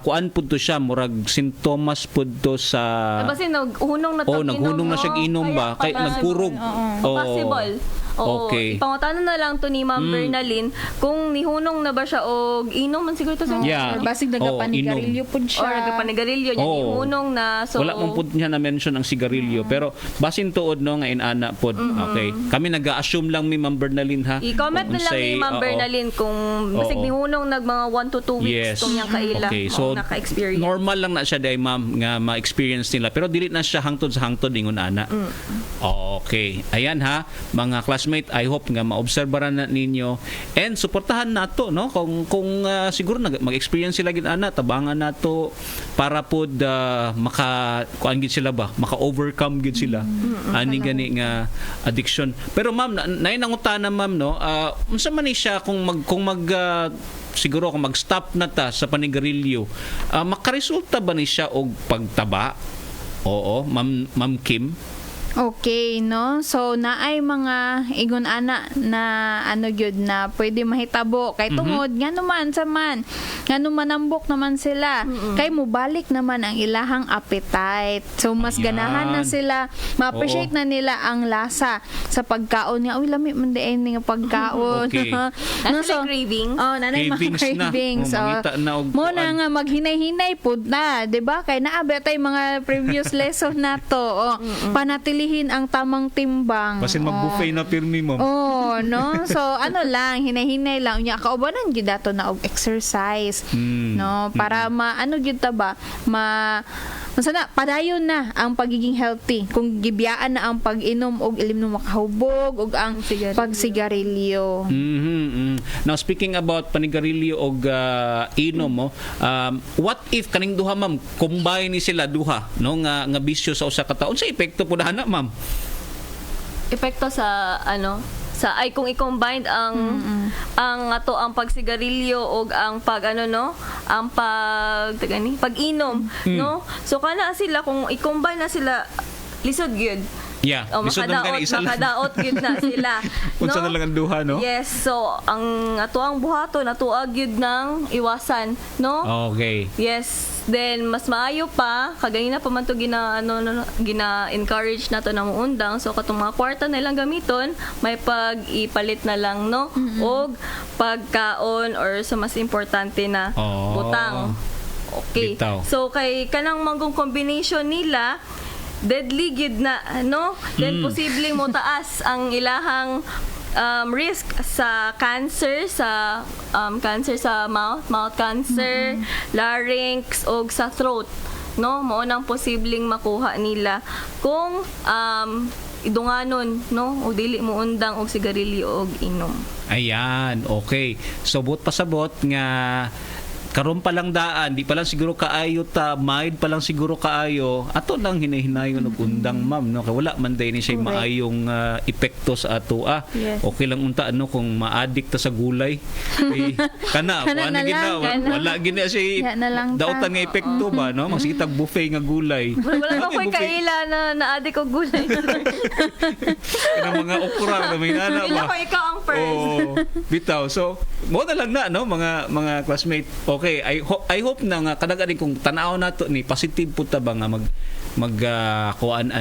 kuan pud to siya murag sintomas pud to sa basi naghunong na to naghunong na siya inom ba kay nagkurog possible Oo, Okay. ipangutanon na lang to ni Ma'am Bernalyn kung nihunong na ba siya o inom man siguro to sa Yeah. Or basig nagapanigarilyo pud siya. or nagapanigarilyo niya, ihunong na. So, wala mong pud niya na mention ang sigarilyo pero basin tuod no nga inana pod. Okay. Kami nag-assume lang mi Ma'am Bernalyn ha. i-comment na lang ni Ma'am Bernalyn kung basig nihunong nag mga 1 to 2 weeks tong niyang kaila. Okay, so naka-experience. normal lang na siya day ma'am nga ma-experience nila pero dili na siya hangtod sa hangtod ingon ana. Okay. Ayan ha, mga classmate, I hope nga maobserbahan na ninyo and suportahan nato no kung siguro mag-experience sila gid ana, tabangan nato para pod maka kuan gid sila ba, maka-overcome gid sila ani gani nga addiction. Pero ma'am, nay nangutana ma'am no, unsa man ni siya kung siguro kung mag-stop na ta sa panigarilyo, makaresulta ba ni siya og pagtaba? Oo, Ma'am Kim. Okay, no? So, naay mga igon ana na ano gyud na pwede mahitabo kay tungod nga naman nga numanambok naman sila kay mubalik naman ang ilahang appetite. So mas ganahan na sila, ma-appreciate na nila ang lasa sa pagkaon nga. Uy, lami man diin nga pagkaon. Okay. Nasa so, cravings. Oh, nanay mga cravings. Mo na nga maghinay-hinay pud na, 'di ba? Kay naabi tay mga previous lesson nato. Panatilihin ang tamang timbang. Basin mag-buffet na pirmi mo. Oh, no? So, ano lang, hinay-hinay lang. Unya, kaubanan gyud dato na og exercise. No? Para maano gyud ta ba? Masana, padayon na ang pagiging healthy. Kung gibiyaan na ang pag-inom og ilim no makahubog og ang pagsigarilyo. Now, speaking about panigarilyo og inom mo, what if kaning duha ma'am, combine ni sila duha, no? Nga bisyo sa usa ka taon, sa epekto po na ma'am? Epekto sa kung i-combine ang pagsigarilyo og ang pag-inom, no? So kana sila kung i-combine na sila, lisod gyud. Yeah, lisod naman kani isa lang. Makadaot gyud na sila. Unsa na lang ang duha, no? Yes, so ang ang buhaton natuag gyud ng iwasan, no? Okay. Yes. Then mas maayo pa kagayna pa man to gina-encourage nato na muundang, so katong mga kwarta na ilang gamiton may pag-ipalit na lang, no? Og pagkaon or sa mas importante na butang. Okay. Bitaw. So kay kanang manggong combination nila deadly gid na, no? Then posibleng mo taas ang ilahang risk sa cancer sa mouth cancer, larynx og sa throat, no? Mao nang posibleng makuha nila kung idunganon, no? O dili mo undang og sigarilyo og inom. Ayan, okay. So buot pasabot nga karon pa lang daan, di pa lang siguro kaayo ta, mild pa lang siguro kaayo, ato lang hinay-hinayon og undang ma'am, no? Kay wala man day ni siya maayong epekto sa ato. Yes. Okay lang unta ano kung ma-addict ta sa gulay. Eh, wala gid na siya dautan nga epekto ba, no? Magsitag buffet nga gulay. Wala koy kaila na-addict og gulay. Kanang mga okra na may nana ba. Ikaw ang first. Bitaw. So, mo na lang na, no, mga classmate. Okay, I hope na nga kadaga din kung tanaw nato ni positive pud ta ba nga magdawat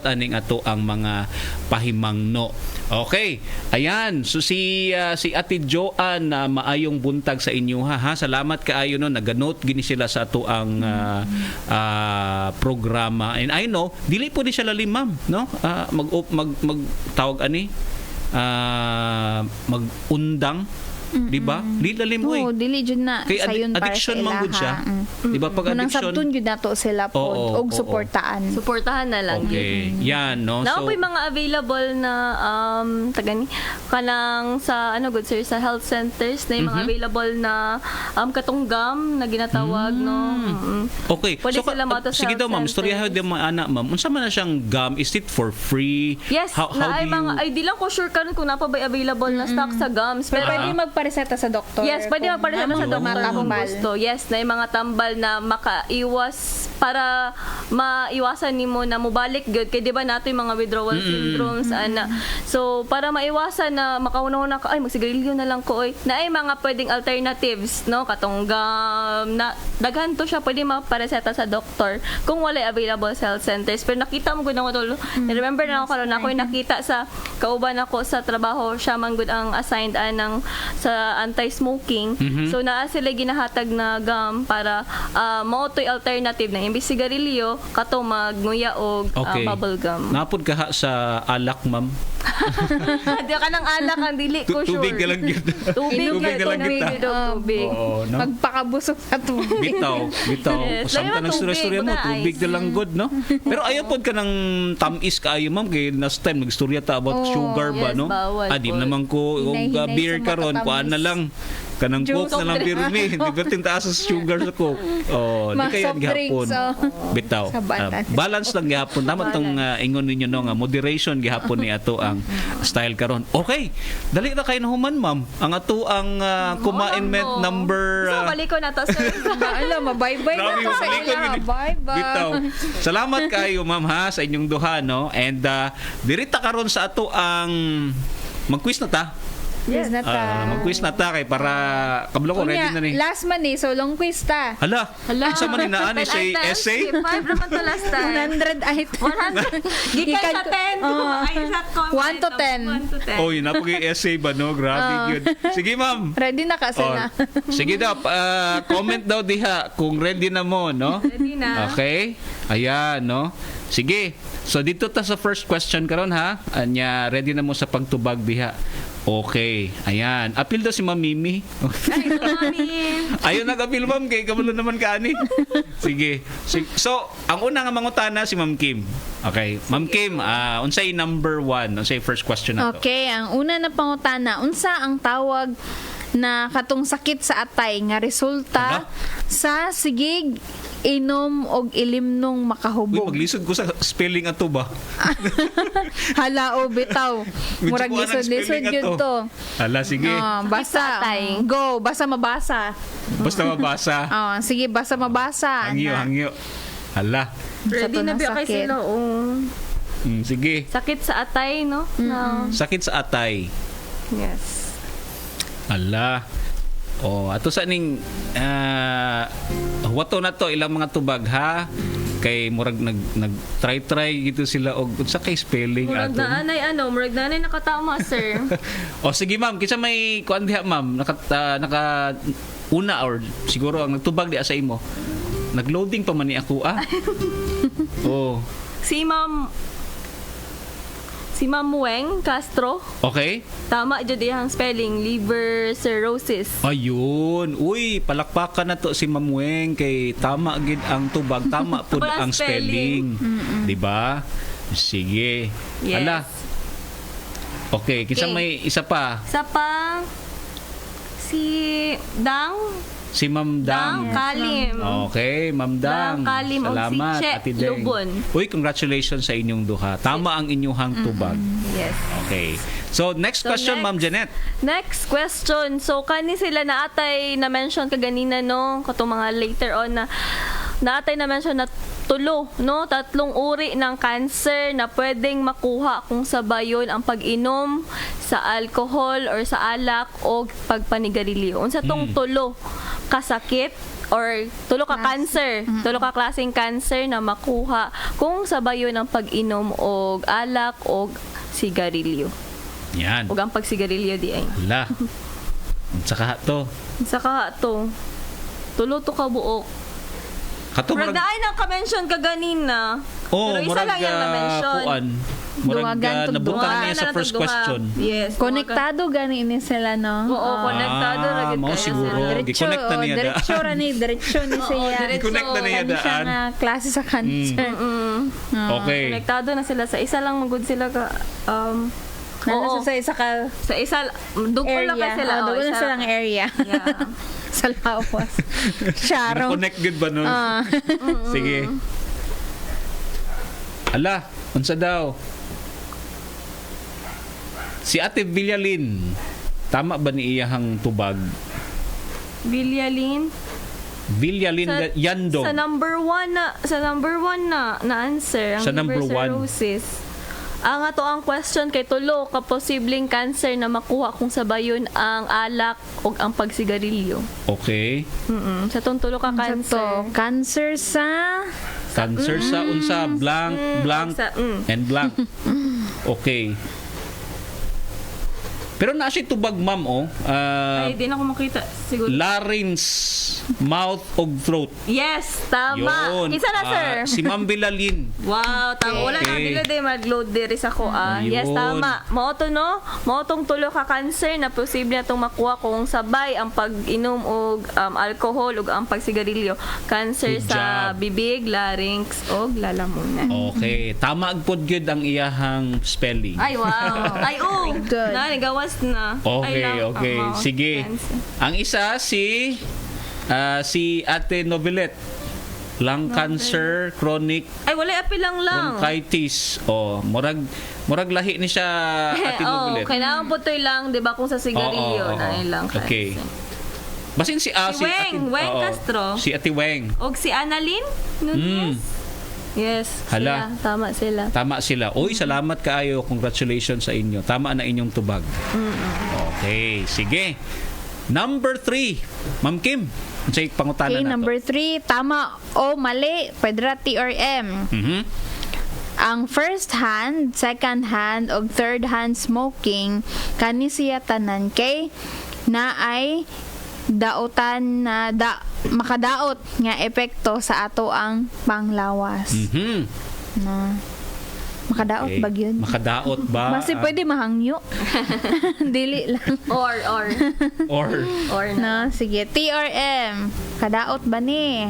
aning ato ang mga pahimangno. Okay. Ayan, so si Ate Joanne na maayong buntag sa inyo ha. Salamat kaayo no, naganote gini sila sa ato ang programa. And I know dili po di siya lalim ma'am, no? Tawag ani magundang, di ba? Dili mo dili jud na kay sayon para addiction sa man gud siya. Di ba pag Munang addiction? sabton jud nato sila pod og suportaan. Suportahan na lang. Okay. Yan, no? So, mga available na kanang sa good sir sa health centers na yung mga available na katunggam na ginatawag, no. Okay. Pwede So sila mato sa sige daw ma'am, health istoryahan din mga anak ma'am. Unsa man na siyang gum? Is it for free? Yes, How do you... di lang ko sure karon kung napa ba available na stock sa gums, pero Pwede magpareseta sa doktor. Yes, pwede magpareseta sa doktor kung tambal. gusto. Yes, na yung mga tambal na makaiwas para maiwasan nimo na mubalik good kay di ba nato yung mga withdrawal syndromes ana. So para maiwasan na makauna-una ka ay magsigarilyo na lang ko oy. Na ay mga pwedeng alternatives no katong gum na daghan to siya pwede mapareseta sa doktor kung wala available sa health centers. Pero nakita mo gud ako tol. Remember na ako karon ako yung nakita sa kauban ako sa trabaho siya man gud ang assigned anang sa anti-smoking. So naa sila ginahatag na gum para mao to'y alternative na imbis sigarilyo kato magnguya og bubble gum. Napod ka sa alak, ma'am. Di ka ng alak ang dili ko sure. Tubig ka lang yun. Tubig ka lang kita. Tubig. Oo, no? Magpakabusog sa tubig. Bitaw. Yes. Samta Lagi ng storya-storya mo, tubig, tubig na lang good, no? Pero ayaw po ka ng tamis kaayo, ma'am, kay last time nagstorya ta about sugar ba, yes, no? bawal Di po. naman ko, kung Hinay-hinay beer sa karon kuan na lang. Kanang Juice. coke na lang pirmi. Di ba taas sa sugar sa coke? Oh, di Mga kaya soft drinks, gihapon. Bitaw. Sabatan. Balance lang gihapon. Tama tong ingon ninyo no nga moderation gihapon ni ato ang style karon. Okay. Dali na kay nahuman, ma'am. Ang ato ang kumainment number So balik ko na to sir. Alam, mabay-bye na Grabe, to sa balik ko ila. gini. Bye-bye. Bitaw. Salamat kayo, ma'am, ha, sa inyong duha, no? And dirita karon sa ato ang mag-quiz na ta. Yes, na ta. Mag-quiz na ta kay para kablo ko ready na ni. Last man eh, so long quiz ta. Hala. Sa man ni sa essay? 5 naman to last time. 100 items. 100. Gikan sa 10 to. Ay, sa 1 to 10. Oh, yun na essay ba, no? Grabe, good. Sige, ma'am. Ready na kasi na. Sige daw, comment daw diha kung ready na mo, no? Ready na. Okay? Ayan, no? Sige. So, dito ta sa first question karon ha. Anya, ready na mo sa pagtubag diha. Okay. Ayan. Apil daw si Ma'am Mimi. Ayun nag-apil, ma'am. Kaya kabalo naman ka ani. Sige. So, ang una nga mangutana si Ma'am Kim. Okay. Ma'am Kim, unsay number 1? Unsay first question na to? Okay, ang una na pangutana, unsa ang tawag na katong sakit sa atay nga resulta sa sigig inom og ilimnong Uy, makahubog. maglisod ko sa spelling ato ba? Halao bitaw. Murag Medyo kuha ng lisod spelling yun ato. to. Hala, sige. Basta. Go, basta mabasa. Basta mabasa. Sige, basta mabasa. Hangyo. Hala. Ready na ba kay sila? Sige. Sakit sa atay, no? Sakit sa atay. Yes. Hala. Ato sa ning wato na to ilang mga tubag ha. Kay murag nag try gitu sila og unsa kay spelling Murag ato. murag na anay nakatama, sir. Sige ma'am, kinsa may kuan diha ma'am, naka una or siguro ang nagtubag di sa imo. Nagloading pa man ni ako Si Ma'am Weng Castro. Okay? Tama jud iyang spelling, liver cirrhosis. Ayun. Uy, palakpakan na to si Ma'am Weng kay tama gid ang tubag, tama pud ang spelling. Di ba? Sige. Yes. Hala. Okay, kinsa may isa pa? Isa pa si Si Ma'am Dang. Kalim. Okay, Ma'am Dang. Dang Kalim og Salamat, si Che Ate Deng. Lubon. Uy, congratulations sa inyong duha. Tama ang inyong tubag. Yes. Okay. So, next question, Ma'am Janet. Next question. So, kani sila na atay na-mention kaganina, no? Katong mga later on na atay na-mention na tatlong uri ng cancer na pwedeng makuha kung sabayon ang pag-inom sa alcohol or sa alak o pagpanigarilyo. Unsa tong tulo kasakit or tulo ka cancer, tulo ka klaseng cancer na makuha kung sabayon ang pag-inom og alak o sigarilyo. Yan. O ang pagsigarilyo di ay. Hala. Saka to. Tulo to ka buok. Murag na ay naka-mention ka ganina. Pero isa lang yung na-mention. Nabutan niya sa first question. Yes. Konektado gani ini sila, no? Oo, konektado ra gid mao siguro. Gi-connect na niya diretso ni siya. Gi-connect na niya Siya nga klase sa cancer. Okay. Konektado na sila sa isa lang magud sila ka Sa isa ka sa isa dugo lang ka sila. Dugo na silang area. Yeah. Sa lawas. Charo. Connect good ba nun? Sige. Ala, unsa daw? Si Ate Villalin. Tama ba ni iyahang tubag? Villalin. Villalin Yandong. Sa number 1 na answer ang Sa number liver cirrhosis. Ang ato ang question kay tulo ka posibleng cancer na makuha kung sabayon ang alak o ang pagsigarilyo. Okay. Sa tong tulo ka cancer. Cancer sa Cancer sa unsa blank and blank. Okay. Pero na siya tubag, ma'am, Ay, di na ako makita. Siguro. larynx, mouth, ug throat. Yes, tama. Yun. Isa na, sir. Si Ma'am Villalin. Wow, tama. Wala na, Okay. dili din mag-load diri sa ko. Yes, Ayun. tama. Mao to no? Mao tong tulo ka cancer na posible natong makuha kung sabay ang pag-inom og alcohol ug ang pagsigarilyo. Cancer Good sa job. bibig, larynx ug lalamunan. Okay. Tama agpod gyud ang iyahang spelling. Ay, wow. Ay, oh. Good. Na, nagawas na. Okay, Ay, lang. okay. Sige. Cancer. Ang isa si Ate Novelet. Lung cancer, chronic Ay, wala apilang lang. bronchitis. Murag lahi ni siya Ate Novelet. Kailangan po ito lang, di ba, kung sa sigarilyo na ilang cancer. Okay. Basin si Si Weng Castro. Si Ate Weng. Og si Annalyn Nunez. Yes, Hala. sila. Tama sila. Tama sila. Uy, salamat kaayo. Congratulations sa inyo. Tama na inyong tubag. Okay, sige. Number 3. Ma'am Kim, say pangutana Okay, na number 3, tama o mali, pwede ra T or M. Ang first hand, second hand, o third hand smoking, kani siya tanan kay na ay daotan na makadaot nga epekto sa ato ang panglawas. Na makadaot Okay. ba yun? Makadaot ba? Basi pwede mahangyo. Dili lang. Or No, na. sige. T or M. Kadaot ba ni?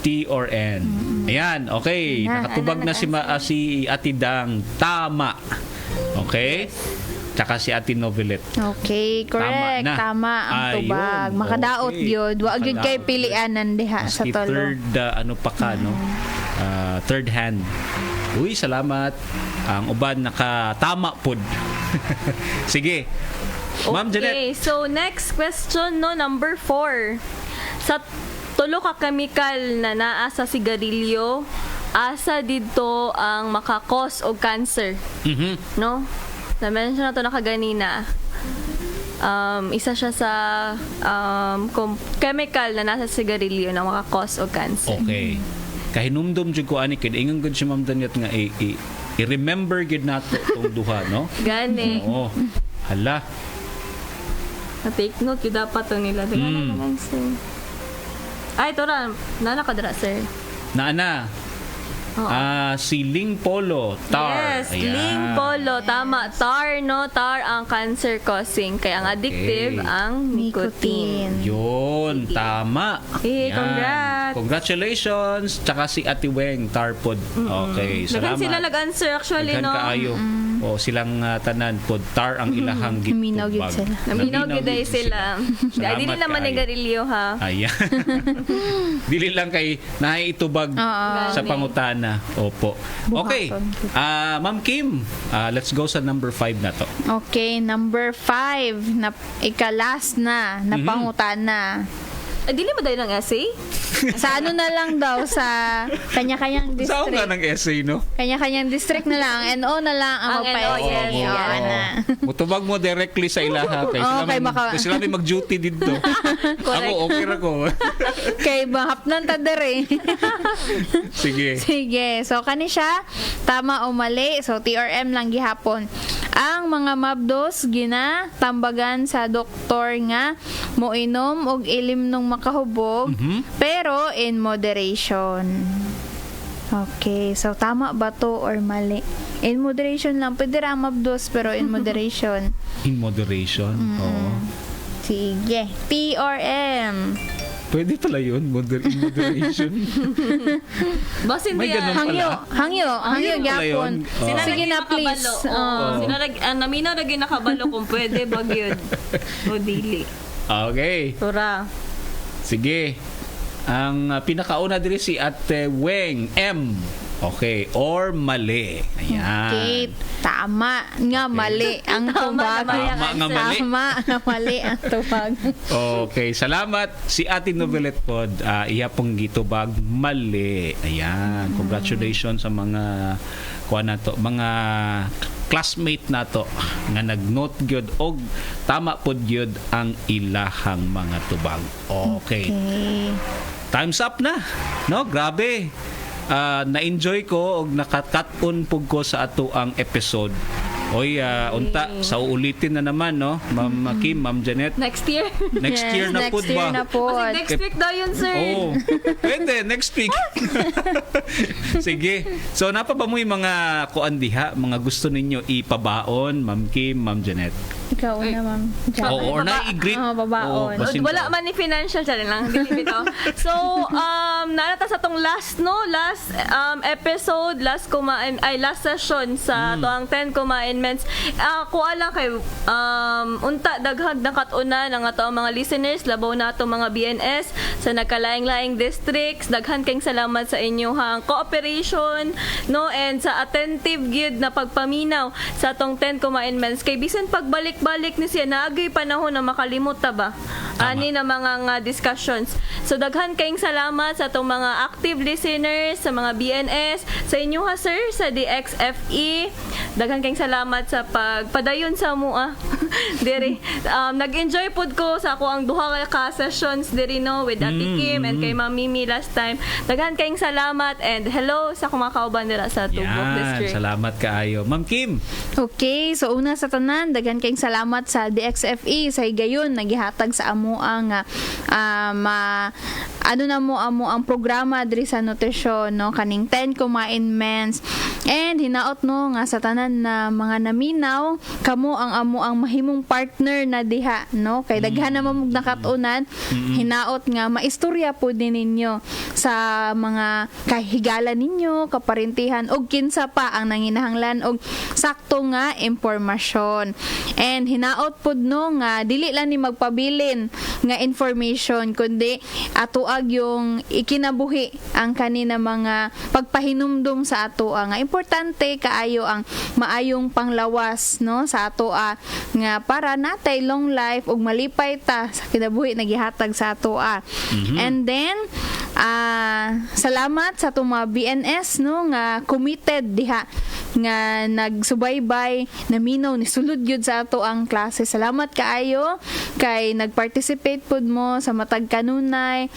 T or N. Ayan, okay. Nakatubag na si Ate Dang. Tama. Okay? Tsaka si Ate Novelet. Okay, correct. Tama na. Tama ang Ayun, tubag. Makadaot okay. yun. Wa gyud kay Makadaot. pilianan diha sa Maski tolo. third, third hand. Uy, salamat. Ang uban nakatama pod. Sige. Ma'am Janet. Okay, so next question no, number 4. Sa tulo ka chemical na naa sa sigarilyo, asa dito ang makakos og cancer, no? Na-mention na to na kaganina. Isa siya sa chemical na nasa sigarilyo na makakos og cancer. Okay. Kahinumdum jud ko ani kid ingon gud si Ma'am Danyat nga i-remember gid nato tong duha, no? Gani. Oo. Hala. Na-take note, yung dapat to nila. Dala na cancer. Ay, ito ra. Nakadra, sir. Naana. Si Ling Polo, tar. Yes, Ling Polo. Tama. Tar, no? Tar ang cancer causing. Kaya ang addictive, ang nicotine. Yun, tama. Hey, Yan. congrats. Congratulations. Tsaka si Ate Weng, Tarpod. Okay, salamat. Dagan sila nag-answer actually, Daghan no? kaayo. O silang tanan pod tar ang ilahang gitubag. Naminaw gid sila. Naminaw gid sila. Ay, dili naman ni garilyo, ha? Ayan. Dili lang kay naitubag sa Gani. pangutana. Opo. Okay. Ma'am Kim, let's go sa number 5 na to. Okay, number 5 na ika-last na pangutana. Ay, dili mo dahil ng essay? Sa ano na lang daw sa kanya-kanyang Saan nga district. ng essay, no? Kanya-kanyang district na lang. Ang NO na lang ang Ang NO, magpa-essay. yes, Oo, yes. ana. Mutubag mo directly sa ilaha kay Oo, kay sila may mag-duty dito. Ako okay ra ko. Kay mahapnan ta dere. Sige. Sige. So kani siya tama o mali. So T or M lang gihapon. Ang mga mabdos ginatambagan sa doktor nga moinom og ilim nung makahubog pero in moderation. Okay, so tama ba to or mali? In moderation lang. Pwede ra mabdos pero in moderation. In moderation. Oo. Sige. T or M? Pwede pala yun, in moderation. Basin May diyan. ganun pala. Hangyo pala gyapon. yun. Oo. Sige na please. Naminaw na ginakabalo kung pwede, bagyod. O dili. Okay. Tura. Sige. Ang pinakauna diri si Ate Weng M. Okay, or mali. Ayan. Okay, tama nga mali ang tubag. Tama nga mali. Tama nga mali ang tubag. Okay, salamat. Si Ate Novelet pod, iya pong gitubag mali. Ayan, congratulations sa mga mga classmate nato nga nag-note gyud og tama pod gyud ang ilahang mga tubag. Okay. Time's up na. No, grabe. Na-enjoy ko og nakakat-on pug ko sa ato ang episode. Oy, unta sa uulitin na naman, no? Ma'am Kim, Ma'am Janet. Next year. Next year na pod ba? Kasi next week daw yun, sir. Oh, pwede, next week. Sige. So, napa ba mo yung mga kuan diha, mga gusto ninyo ipabaon, Ma'am Kim, Ma'am Janet? Ikaw na, ma'am. Or na-i-greet. Babaon. Wala man ni financial challenge lang, dili bitaw. So, narata sa tong last episode, last session sa toang 10 commandments. Kuha lang kay unta daghag nakatuna ng ato mga listeners, labaw na ato mga BNS sa nagkalaing-laing districts. Daghan kayong salamat sa inyong cooperation, no, and sa attentive gyud na pagpaminaw sa atong 10 commandments. Kay bisan pagbalik-balik ni siya naagay panahon na makalimot ta ba ani na mga discussions. So daghan kayong salamat sa atong mga active listeners, sa mga BNS, sa inyo sir, sa DXFE. Daghan kayong salamat sa pagpadayon sa mua. Diri nag-enjoy pod ko sa ako ang duha ka sessions diri, no, with Ate Kim and kay Ma'am Mimi last time. Daghan kayong salamat and hello sa kumakauban dira sa Tubok District. Salamat kaayo, Ma'am Kim. Okay, so una sa tanan, daghan kayong salamat sa DXFE sa higayon nagihatag sa amo ang ang programa diri sa nutrisyon, no, kaning 10 commandments. And hinaot no nga sa tanan na mga naminaw kamo ang amo ang mahimong partner na diha, no, kay daghan na mamug nakatunan. Hinaot nga maistorya po din ninyo sa mga kahigalan ninyo, kaparintihan og kinsa pa ang nanginahanglan og sakto nga impormasyon. And hinaot pod no nga dili lang ni magpabilin nga information kundi atuag yung ikinabuhi ang kanina mga pagpahinumdum sa atoa nga importante kaayo ang maayong panglawas, no, sa atoa nga para natay long life ug malipay ta sa kinabuhi nagihatag sa atoa. And then salamat sa itong mga BNS, no, nga committed diha nga nagsubaybay naminaw ni sulod gyud sa ato ang klase. Salamat kaayo kay nagparticipate pud mo sa matag kanunay,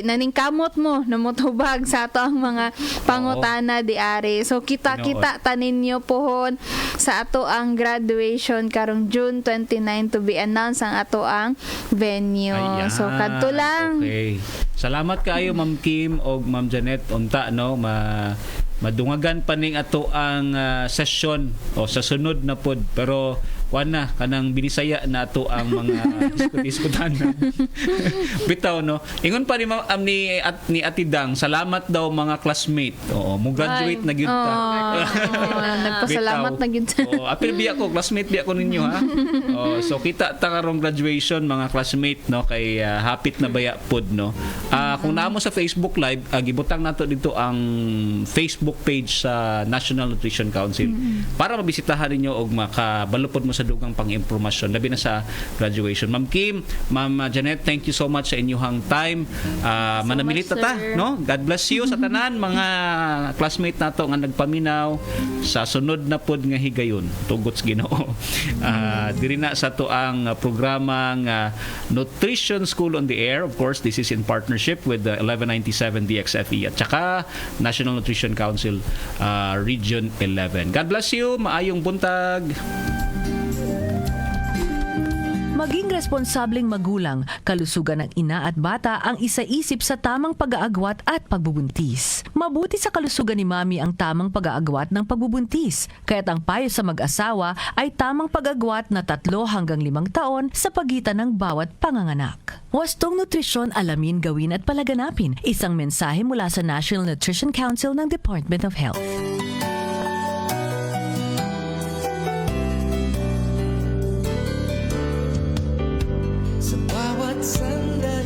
naningkamot mo na motubag sa ato ang mga pangutana diari. So kita tanin niyo pohon sa ato ang graduation karong June 29 to be announced ang ato ang venue. Ayan. So kadto lang. Okay. Salamat kaayo Ma'am Kim o Ma'am Janet, unta, no, madungagan pa ning ato ang session o sa sunod na pod, pero wana kanang binisaya na ato ang mga diskutan bitaw, no, ingon pa ni Ate Dang, salamat daw mga classmate. Oo, mo graduate na gyud ta. Nagpasalamat na gyud. Apil biya ko, classmate biya ko ninyo, ha. So kita ta karong graduation mga classmate, no, kay hapit na baya pod, no. Kung naamo sa Facebook Live, gibutang nato dito ang Facebook page sa National Nutrition Council para mabisitahan ninyo og makabalupod mo sa dugang pang-impormasyon labi na sa graduation. Ma'am Kim, Ma'am Janet, thank you so much sa inyong time. Manamilit ta, no? God bless you sa tanan mga classmate nato nga nagpaminaw sa sunod na pod nga higayon. Tugot sa Ginoo. Diri na sa to ang programang Nutrition School on the Air. Of course, this is in partnership with the 1197 DXFE at saka National Nutrition Council Region 11. God bless you. Maayong buntag. Maging responsableng magulang, kalusugan ng ina at bata ang isaisip sa tamang pag-aagwat at pagbubuntis. Mabuti sa kalusugan ni mami ang tamang pag-aagwat ng pagbubuntis, kaya't ang payo sa mag-asawa ay tamang pag-agwat na 3 hanggang 5 taon sa pagitan ng bawat panganganak. Wastong nutrisyon, alamin, gawin at palaganapin. Isang mensahe mula sa National Nutrition Council ng Department of Health. Sa bawat sandali